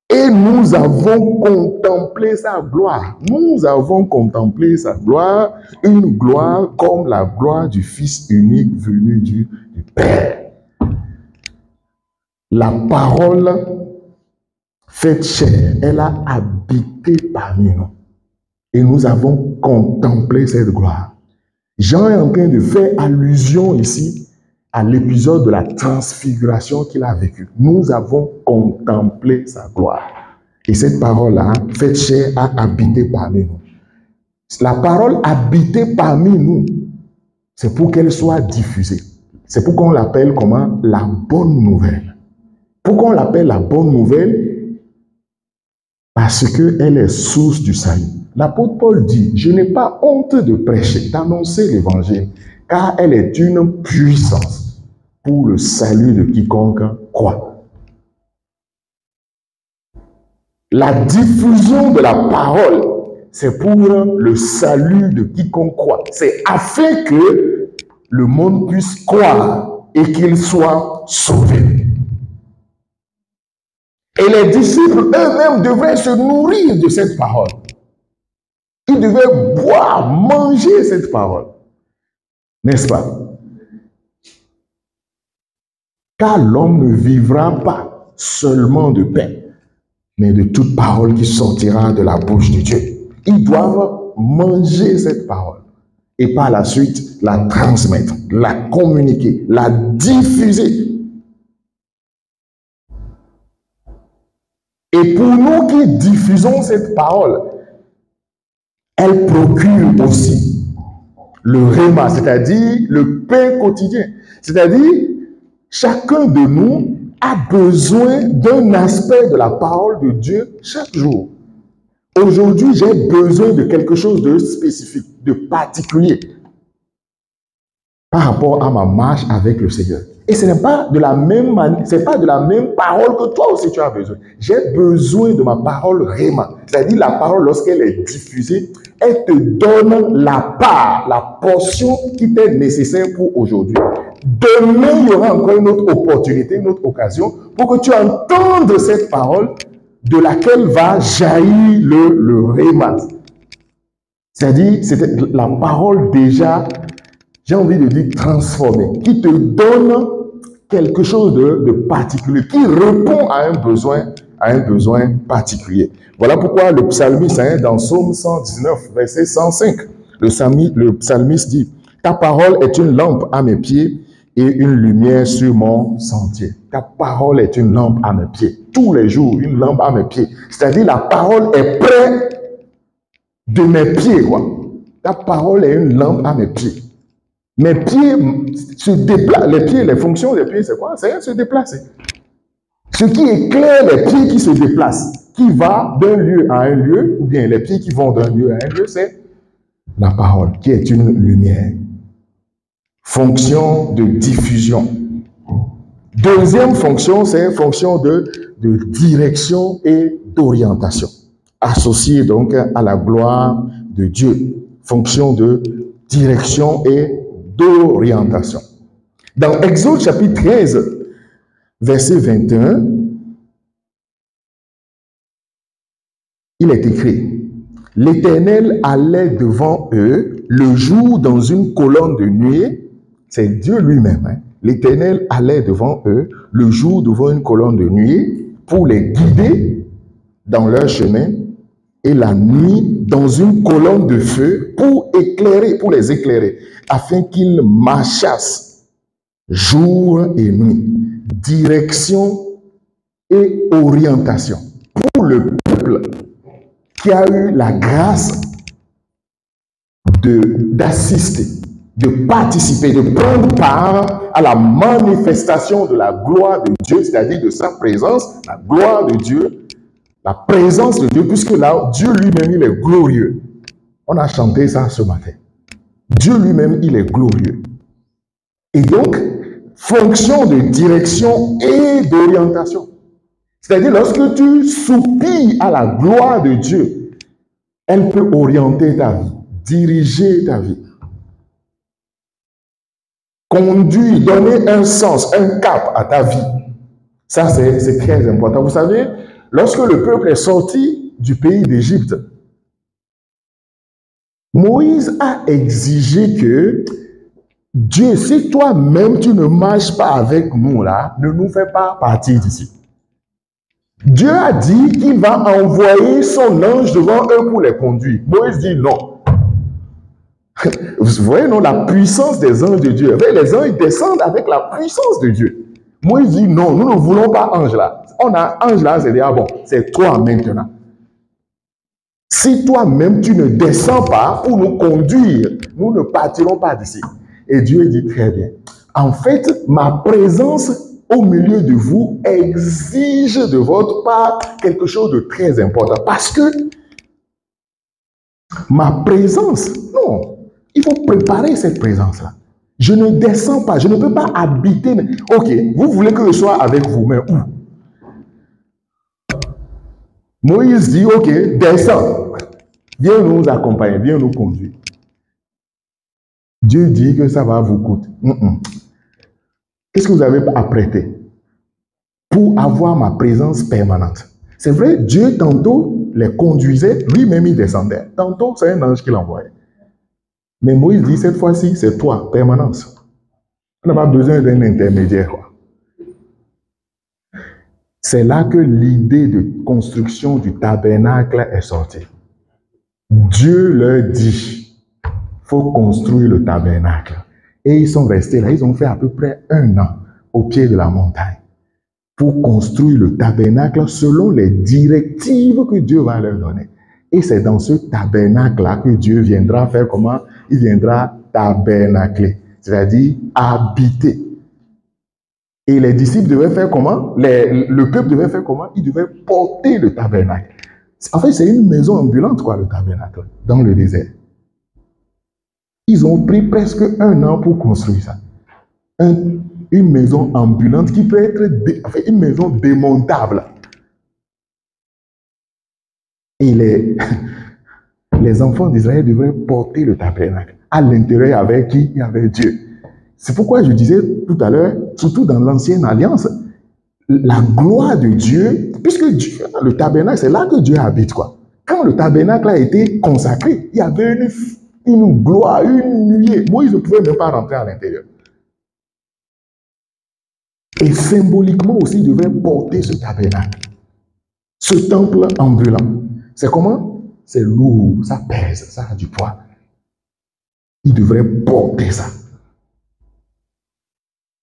Et nous avons contemplé sa gloire. Nous avons contemplé sa gloire, une gloire comme la gloire du Fils unique venu du Père. » La parole faite chair, elle a habité parmi nous. Et nous avons contemplé cette gloire. Jean est en train de faire allusion ici à l'épisode de la transfiguration qu'il a vécu. Nous avons contemplé sa gloire. Et cette parole-là, faite chair, a habité parmi nous. La parole habitée parmi nous, c'est pour qu'elle soit diffusée. C'est pour qu'on l'appelle comment? La bonne nouvelle. Pourquoi on l'appelle la bonne nouvelle? Parce qu'elle est source du salut. L'apôtre Paul dit, je n'ai pas honte de prêcher, d'annoncer l'évangile, car elle est une puissance pour le salut de quiconque croit. La diffusion de la parole, c'est pour le salut de quiconque croit. C'est afin que le monde puisse croire et qu'il soit sauvé. Et les disciples eux-mêmes devraient se nourrir de cette parole. Ils devaient boire, manger cette parole. N'est-ce pas? Car l'homme ne vivra pas seulement de pain, mais de toute parole qui sortira de la bouche de Dieu. Ils doivent manger cette parole et par la suite la transmettre, la communiquer, la diffuser. Et pour nous qui diffusons cette parole, elle procure aussi le réma, c'est-à-dire le pain quotidien. C'est-à-dire, chacun de nous a besoin d'un aspect de la parole de Dieu chaque jour. Aujourd'hui, j'ai besoin de quelque chose de spécifique, de particulier par rapport à ma marche avec le Seigneur. Et ce n'est pas de la même manière, c'est pas de la même parole que toi aussi tu as besoin. J'ai besoin de ma parole réma. C'est-à-dire la parole, lorsqu'elle est diffusée, elle te donne la part, la portion qui t'est nécessaire pour aujourd'hui. Demain, il y aura encore une autre opportunité, une autre occasion pour que tu entendes cette parole de laquelle va jaillir le réma. C'est-à-dire, c'est la parole déjà, j'ai envie de dire transformée, qui te donne quelque chose de particulier, qui répond à un besoin particulier. Voilà pourquoi le psalmiste, dans Psaume 119, verset 105, le psalmiste dit, « Ta parole est une lampe à mes pieds et une lumière sur mon sentier. » Ta parole est une lampe à mes pieds. Tous les jours, une lampe à mes pieds. C'est-à-dire, la parole est près de mes pieds, quoi. Ta parole est une lampe à mes pieds. Mes pieds se déplacent. Les pieds, les fonctions des pieds, c'est quoi? C'est se déplacer. Ce qui éclaire les pieds qui se déplacent, qui va d'un lieu à un lieu, ou bien les pieds qui vont d'un lieu à un lieu, c'est la parole, qui est une lumière. Fonction de diffusion. Deuxième fonction, c'est fonction de direction et d'orientation, associée donc à la gloire de Dieu. Fonction de direction et d'orientation. Dans Exode chapitre 13, verset 21, il est écrit, « L'Éternel allait devant eux le jour dans une colonne de nuée. » C'est Dieu lui-même. Hein? L'Éternel allait devant eux le jour devant une colonne de nuée pour les guider dans leur chemin, et la nuit dans une colonne de feu pour les éclairer, afin qu'ils marchassent jour et nuit. Direction et orientation pour le peuple qui a eu la grâce d'assister, de participer, de prendre part à la manifestation de la gloire de Dieu, c'est-à-dire de sa présence, la gloire de Dieu, la présence de Dieu, puisque là, Dieu lui-même, il est glorieux. On a chanté ça ce matin. Dieu lui-même, il est glorieux. Et donc, fonction de direction et d'orientation. C'est-à-dire, lorsque tu soupires à la gloire de Dieu, elle peut orienter ta vie, diriger ta vie, conduire, donner un sens, un cap à ta vie. Ça, c'est très important. Vous savez, lorsque le peuple est sorti du pays d'Égypte, Moïse a exigé que Dieu, si toi-même tu ne marches pas avec nous là, ne nous fais pas partir d'ici. Dieu a dit qu'il va envoyer son ange devant eux pour les conduire. Moïse dit non. Vous voyez, non, la puissance des anges de Dieu. Les anges descendent avec la puissance de Dieu. Moïse dit non, nous ne voulons pas ange là. On a ange là, c'est dire, bon, c'est toi maintenant. Si toi-même tu ne descends pas pour nous conduire, nous ne partirons pas d'ici. Et Dieu dit très bien. En fait, ma présence au milieu de vous exige de votre part quelque chose de très important. Parce que ma présence, non, il faut préparer cette présence-là. Je ne descends pas, je ne peux pas habiter. Ok, vous voulez que je sois avec vous, mais où? Moïse dit, ok, descends. Viens nous accompagner, viens nous conduire. Dieu dit que ça va vous coûter. Qu'est-ce que vous avez apprêté pour avoir ma présence permanente? C'est vrai, Dieu tantôt les conduisait, lui-même il descendait. Tantôt, c'est un ange qui l'envoyait. Mais Moïse dit, cette fois-ci, c'est toi, permanence. On n'a pas besoin d'un intermédiaire, quoi. C'est là que l'idée de construction du tabernacle est sortie. Dieu leur dit, il faut construire le tabernacle. Et ils sont restés là, ils ont fait à peu près 1 an au pied de la montagne pour construire le tabernacle selon les directives que Dieu va leur donner. Et c'est dans ce tabernacle-là que Dieu viendra faire comment? Il viendra tabernacler, c'est-à-dire habiter. Et les disciples devaient faire comment? Le peuple devait faire comment? Il devait porter le tabernacle. En fait, c'est une maison ambulante, quoi, le tabernacle, dans le désert. Ils ont pris presque 1 an pour construire ça. Une maison ambulante qui peut être une maison démontable. Et les enfants d'Israël devraient porter le tabernacle. À l'intérieur, il y avait qui? Il y avait Dieu. C'est pourquoi je disais tout à l'heure, surtout dans l'ancienne alliance, la gloire de Dieu, puisque Dieu, le tabernacle, c'est là que Dieu habite, quoi. Quand le tabernacle a été consacré, il y avait une gloire, une nuée. Moïse ne pouvait même pas rentrer à l'intérieur. Et symboliquement aussi, il devait porter ce tabernacle. Ce temple ambulant. C'est comment? C'est lourd, ça pèse, ça a du poids. Il devrait porter ça.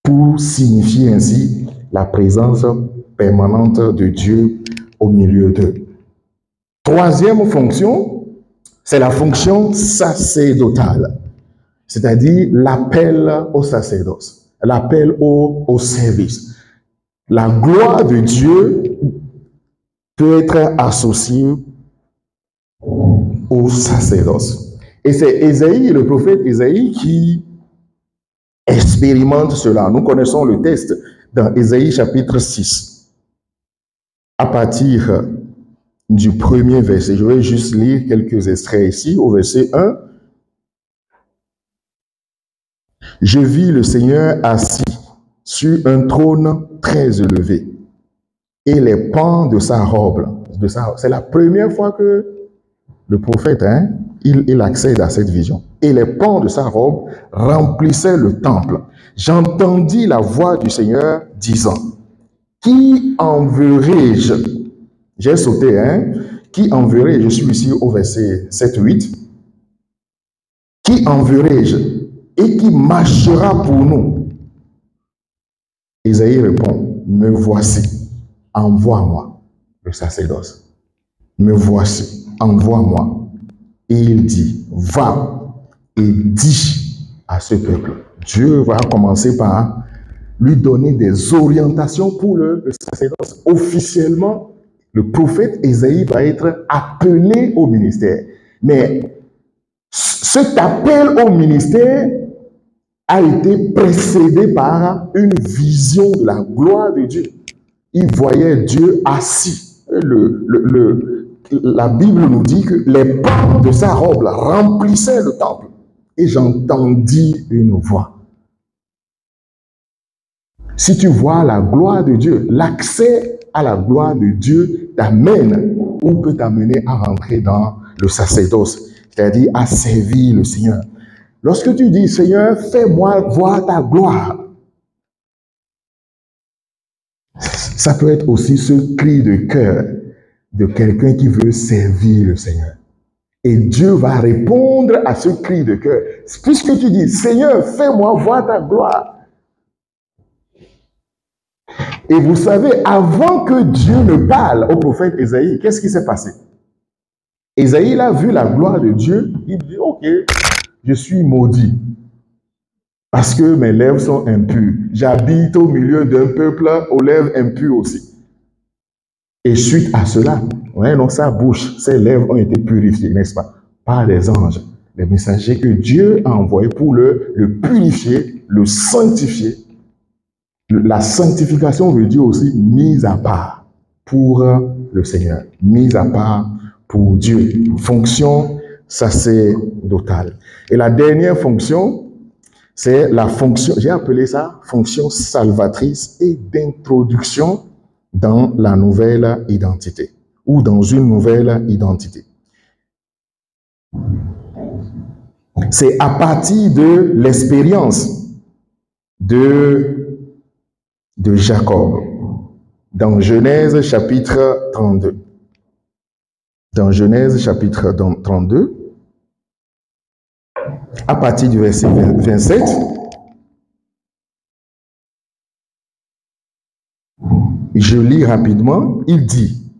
Pour signifier ainsi la présence permanente de Dieu au milieu d'eux. Troisième fonction, c'est la fonction sacerdotale, c'est-à-dire l'appel au sacerdoce, l'appel au service. La gloire de Dieu peut être associée au sacerdoce. Et c'est Ésaïe, le prophète Ésaïe, qui expérimente cela. Nous connaissons le texte dans Ésaïe chapitre 6. À partir du premier verset, je vais juste lire quelques extraits ici, au verset 1. Je vis le Seigneur assis sur un trône très élevé, et les pans de sa robe, c'est la première fois que le prophète, il accède à cette vision. Et les pans de sa robe remplissaient le temple. J'entendis la voix du Seigneur disant, qui enverrai-je? J'ai sauté, qui enverrai-je? Je suis ici au verset 7-8. Qui enverrai-je? Et qui marchera pour nous? Ésaïe répond, me voici, envoie-moi, le sacerdoce. Me voici, envoie-moi. Et il dit, va et dis à ce peuple. Dieu va commencer par lui donner des orientations pour le sacerdoce. Officiellement, le prophète Ésaïe va être appelé au ministère. Mais cet appel au ministère a été précédé par une vision de la gloire de Dieu. Il voyait Dieu assis. La Bible nous dit que les pans de sa robe remplissaient le temple. Et j'entendis une voix. Si tu vois la gloire de Dieu, l'accès à la gloire de Dieu t'amène ou peut t'amener à rentrer dans le sacerdoce, c'est-à-dire à servir le Seigneur. Lorsque tu dis, Seigneur, fais-moi voir ta gloire, ça peut être aussi ce cri de cœur de quelqu'un qui veut servir le Seigneur. Et Dieu va répondre à ce cri de cœur. Puisque tu dis, Seigneur, fais-moi voir ta gloire. Et vous savez, avant que Dieu ne parle au prophète Ésaïe, qu'est-ce qui s'est passé? Ésaïe a vu la gloire de Dieu, il dit, ok, je suis maudit. Parce que mes lèvres sont impures. J'habite au milieu d'un peuple aux lèvres impures aussi. Et suite à cela, donc sa bouche, ses lèvres ont été purifiées, n'est-ce pas? Par les anges, les messagers que Dieu a envoyés pour le purifier, le sanctifier. La sanctification veut dire aussi mise à part pour le Seigneur, mise à part pour Dieu. Fonction sacerdotale. Et la dernière fonction, c'est la fonction, j'ai appelé ça fonction salvatrice et d'introduction dans la nouvelle identité ou dans une nouvelle identité. C'est à partir de l'expérience de Jacob dans Genèse chapitre 32. Dans Genèse chapitre 32, à partir du verset 27, je lis rapidement, il dit,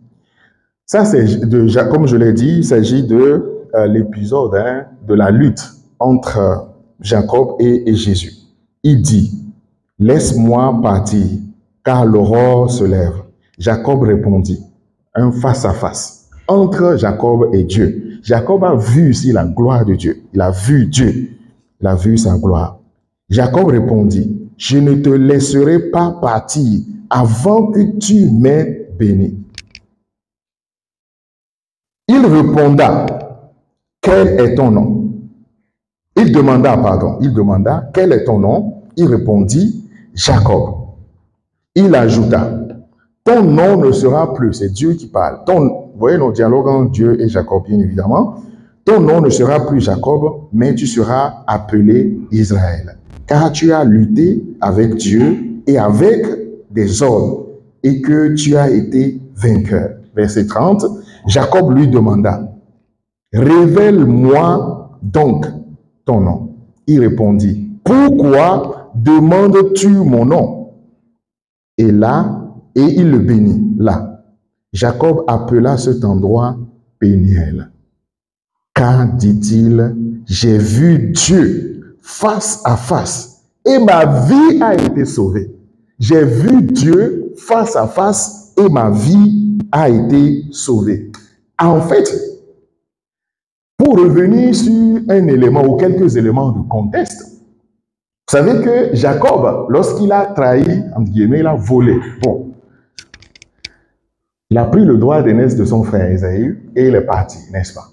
ça c'est, comme je l'ai dit, il s'agit de l'épisode de la lutte entre Jacob et Jésus. Il dit, laisse-moi partir, car l'aurore se lève. Jacob répondit, un face-à-face entre Jacob et Dieu. Jacob a vu ici la gloire de Dieu. Il a vu Dieu. Il a vu sa gloire. Jacob répondit, je ne te laisserai pas partir avant que tu m'aies béni. Il répondit, quel est ton nom? Il demanda, quel est ton nom? Il répondit, Jacob. Il ajouta, ton nom ne sera plus, c'est Dieu qui parle. Vous voyez nos dialogues entre Dieu et Jacob, bien évidemment. Ton nom ne sera plus Jacob, mais tu seras appelé Israël. Car tu as lutté avec Dieu et avec des hommes, et que tu as été vainqueur. Verset 30, Jacob lui demanda, révèle-moi donc ton nom. Il répondit, pourquoi demandes-tu mon nom? Et il le bénit là. Jacob appela cet endroit Péniel. Car, dit-il, j'ai vu Dieu face à face et ma vie a été sauvée. J'ai vu Dieu face à face et ma vie a été sauvée. En fait, pour revenir sur un élément ou quelques éléments de contexte, vous savez que Jacob, lorsqu'il a trahi, entre guillemets, il a volé. Bon, il a pris le droit d'aînesse de son frère Ésaü et il est parti, n'est-ce pas?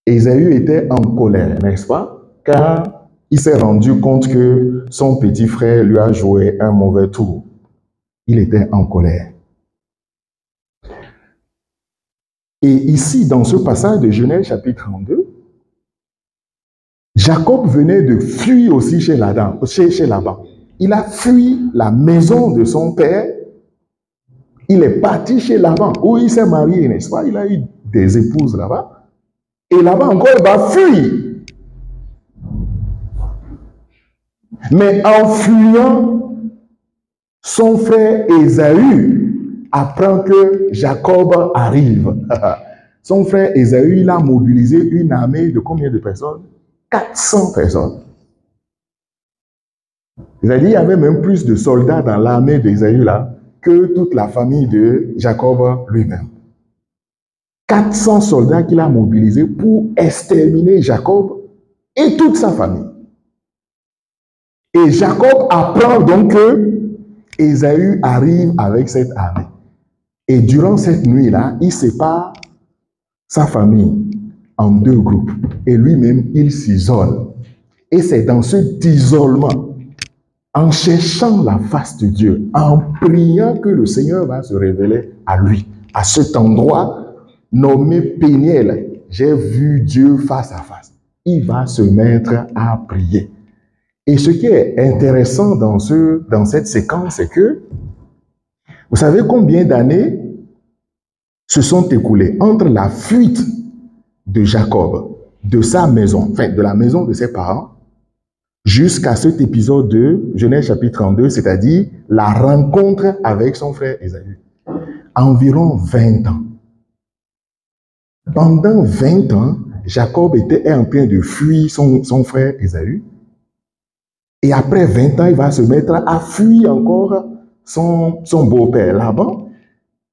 Ésaü était en colère, n'est-ce pas? Car il s'est rendu compte que son petit frère lui a joué un mauvais tour. Il était en colère. Et ici, dans ce passage de Genèse chapitre 32, Jacob venait de fuir aussi chez Laban. Il a fui la maison de son père. Il est parti chez Laban, où il s'est marié, n'est-ce pas? Il a eu des épouses là-bas. Et là-bas encore, il va fuir. Mais en fuyant, son frère Ésaü apprend que Jacob arrive. Son frère Ésaü, il a mobilisé une armée de combien de personnes? 400 personnes. C'est-à-dire, il y avait même plus de soldats dans l'armée d'Ésaü là que toute la famille de Jacob lui-même. 400 soldats qu'il a mobilisés pour exterminer Jacob et toute sa famille. Et Jacob apprend donc que Ésaü arrive avec cette armée. Et durant cette nuit-là, il sépare sa famille en deux groupes. Et lui-même, il s'isole. Et c'est dans cet isolement, en cherchant la face de Dieu, en priant que le Seigneur va se révéler à lui. À cet endroit nommé Péniel, j'ai vu Dieu face à face. Il va se mettre à prier. Et ce qui est intéressant dans cette séquence, c'est que, vous savez combien d'années se sont écoulées entre la fuite de Jacob, de sa maison, enfin de la maison de ses parents, jusqu'à cet épisode de Genèse chapitre 32, c'est-à-dire la rencontre avec son frère Ésaü. Environ 20 ans. Pendant 20 ans, Jacob était en train de fuir son frère Ésaü. Et après 20 ans, il va se mettre à fuir encore son beau-père Laban.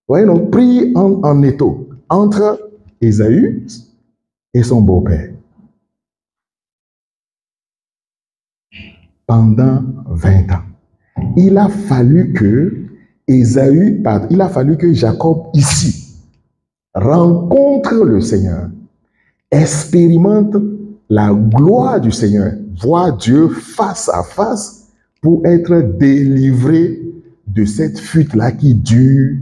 Vous voyez, donc pris en étau entre Ésaü et son beau-père. Pendant 20 ans. Il a fallu que Jacob ici rencontre le Seigneur, expérimente la gloire du Seigneur, voit Dieu face à face pour être délivré de cette fuite-là qui dure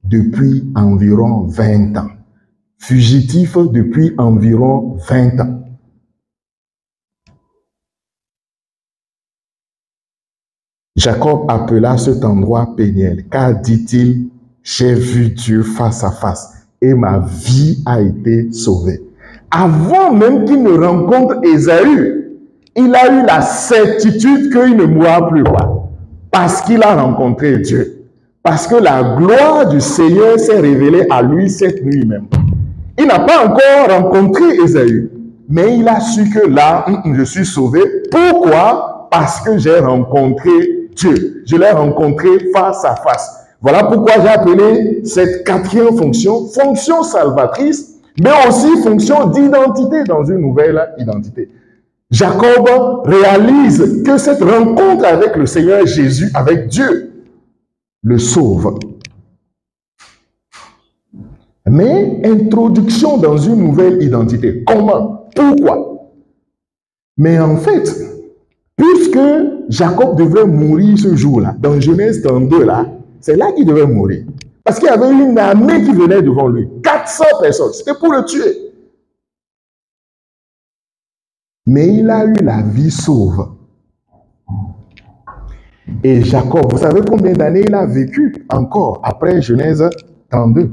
depuis environ 20 ans. Fugitif depuis environ 20 ans. Jacob appela cet endroit Péniel, car, dit-il, j'ai vu Dieu face à face et ma vie a été sauvée. Avant même qu'il ne rencontre Ésaü, il a eu la certitude qu'il ne mourra plus, quoi. Parce qu'il a rencontré Dieu. Parce que la gloire du Seigneur s'est révélée à lui cette nuit même. Il n'a pas encore rencontré Ésaü, mais il a su que là, je suis sauvé. Pourquoi? parce que j'ai rencontré Dieu. Je l'ai rencontré face à face. Voilà pourquoi j'ai appelé cette quatrième fonction, fonction salvatrice, mais aussi fonction d'identité dans une nouvelle identité. Jacob réalise que cette rencontre avec le Seigneur Jésus, avec Dieu, le sauve. Mais introduction dans une nouvelle identité. Comment? Pourquoi? Mais en fait, puisque Jacob devrait mourir ce jour-là, dans Genèse 32, là, c'est là qu'il devait mourir. Parce qu'il y avait une armée qui venait devant lui. 400 personnes. C'était pour le tuer. Mais il a eu la vie sauve. Et Jacob, vous savez combien d'années il a vécu encore après Genèse 32?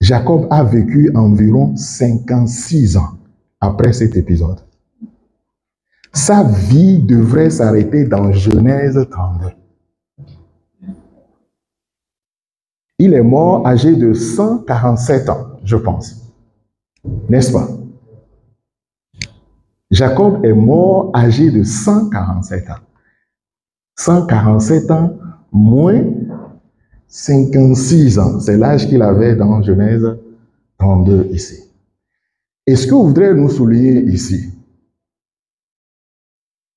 Jacob a vécu environ 56 ans après cet épisode. Sa vie devrait s'arrêter dans Genèse 32. Il est mort âgé de 147 ans, je pense. N'est-ce pas? Jacob est mort âgé de 147 ans. 147 ans moins 56 ans. C'est l'âge qu'il avait dans Genèse 32 ici. Et ce que je voudrais nous souligner ici,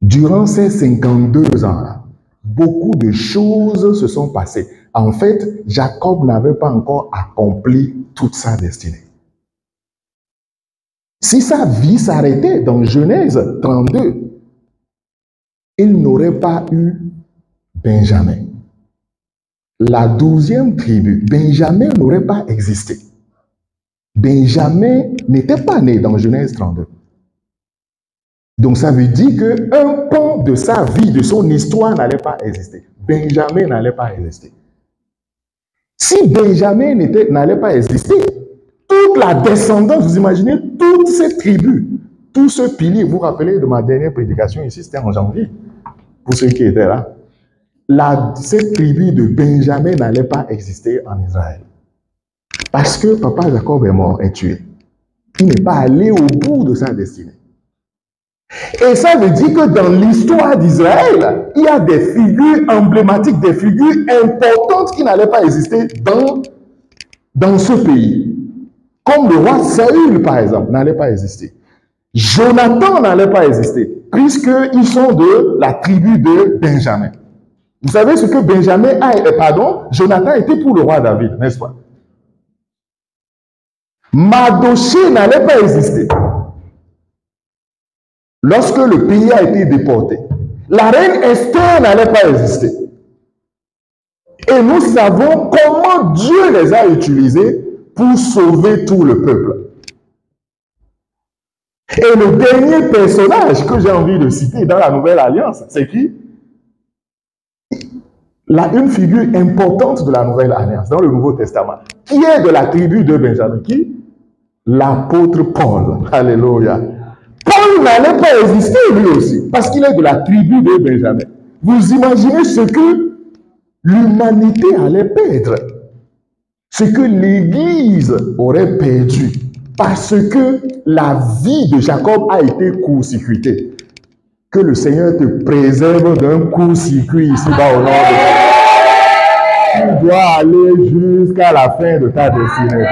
durant ces 52 ans-là, beaucoup de choses se sont passées. En fait, Jacob n'avait pas encore accompli toute sa destinée. Si sa vie s'arrêtait dans Genèse 32, il n'aurait pas eu Benjamin. La 12e tribu, Benjamin n'aurait pas existé. Benjamin n'était pas né dans Genèse 32. Donc ça veut dire qu'un pan de sa vie, de son histoire n'allait pas exister. Benjamin n'allait pas exister. Si Benjamin n'allait pas exister, toute la descendance, vous imaginez, toutes ces tribus, tout ce pilier, vous vous rappelez de ma dernière prédication ici, c'était en janvier, pour ceux qui étaient là. Cette tribu de Benjamin n'allait pas exister en Israël. Parce que papa Jacob est mort, est tué. Il n'est pas allé au bout de sa destinée. Et ça veut dire que dans l'histoire d'Israël, il y a des figures emblématiques, des figures importantes qui n'allaient pas exister dans ce pays. Comme le roi Saül, par exemple, n'allait pas exister. Jonathan n'allait pas exister, puisqu'ils sont de la tribu de Benjamin. Vous savez ce que Jonathan était pour le roi David, n'est-ce pas? Mardochée n'allait pas exister lorsque le pays a été déporté. La reine Esther n'allait pas exister. Et nous savons comment Dieu les a utilisés pour sauver tout le peuple. Et le dernier personnage que j'ai envie de citer dans la Nouvelle Alliance, c'est qui? Une figure importante de la Nouvelle Alliance, dans le Nouveau Testament, qui est de la tribu de Benjamin. Qui? L'apôtre Paul. Alléluia. Paul n'allait pas exister lui aussi, parce qu'il est de la tribu de Benjamin. Vous imaginez ce que l'humanité allait perdre, ce que l'Église aurait perdu, parce que la vie de Jacob a été court-circuitée. Que le Seigneur te préserve d'un court-circuit ici-bas au nord de toi. Tu dois aller jusqu'à la fin de ta destinée.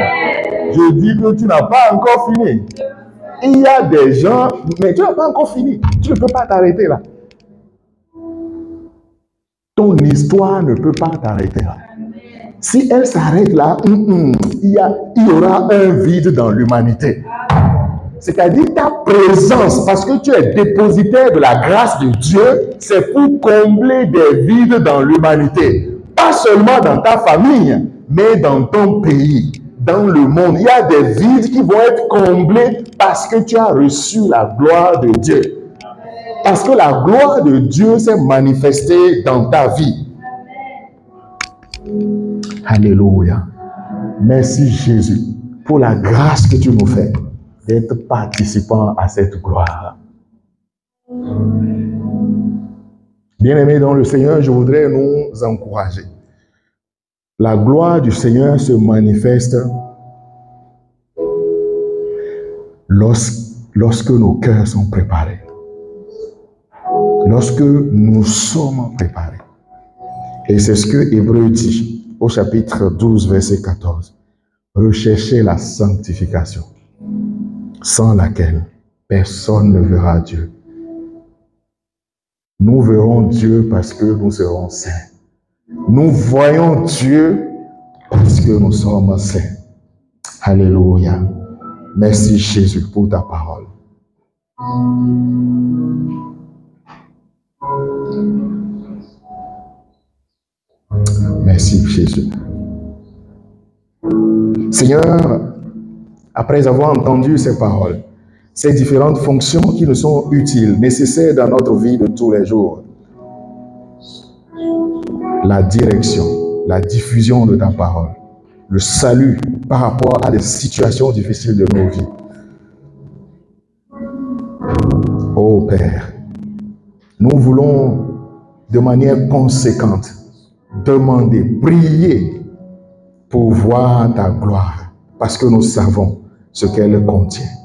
Je dis que tu n'as pas encore fini. Il y a des gens, mais tu n'as pas encore fini. Tu ne peux pas t'arrêter là. Ton histoire ne peut pas t'arrêter là. Si elle s'arrête là, il y aura un vide dans l'humanité. C'est-à-dire ta présence, parce que tu es dépositaire de la grâce de Dieu, c'est pour combler des vides dans l'humanité. Pas seulement dans ta famille, mais dans ton pays, dans le monde. Il y a des vides qui vont être comblés parce que tu as reçu la gloire de Dieu. Parce que la gloire de Dieu s'est manifestée dans ta vie. Alléluia. Merci Jésus pour la grâce que tu nous fais d'être participant à cette gloire. Bien-aimés dans le Seigneur, je voudrais nous encourager. La gloire du Seigneur se manifeste lorsque nos cœurs sont préparés. Lorsque nous sommes préparés. Et c'est ce que Hébreu dit au chapitre 12, verset 14. Recherchez la sanctification, sans laquelle personne ne verra Dieu. Nous verrons Dieu parce que nous serons saints. Nous voyons Dieu parce que nous sommes saints. Alléluia. Merci Jésus pour ta parole. Merci Jésus. Seigneur, après avoir entendu ces paroles, ces différentes fonctions qui nous sont utiles, nécessaires dans notre vie de tous les jours, la direction, la diffusion de ta parole, le salut par rapport à des situations difficiles de nos vies. Ô Père, nous voulons de manière conséquente demander, prier pour voir ta gloire, parce que nous savons ce qu'elle contient.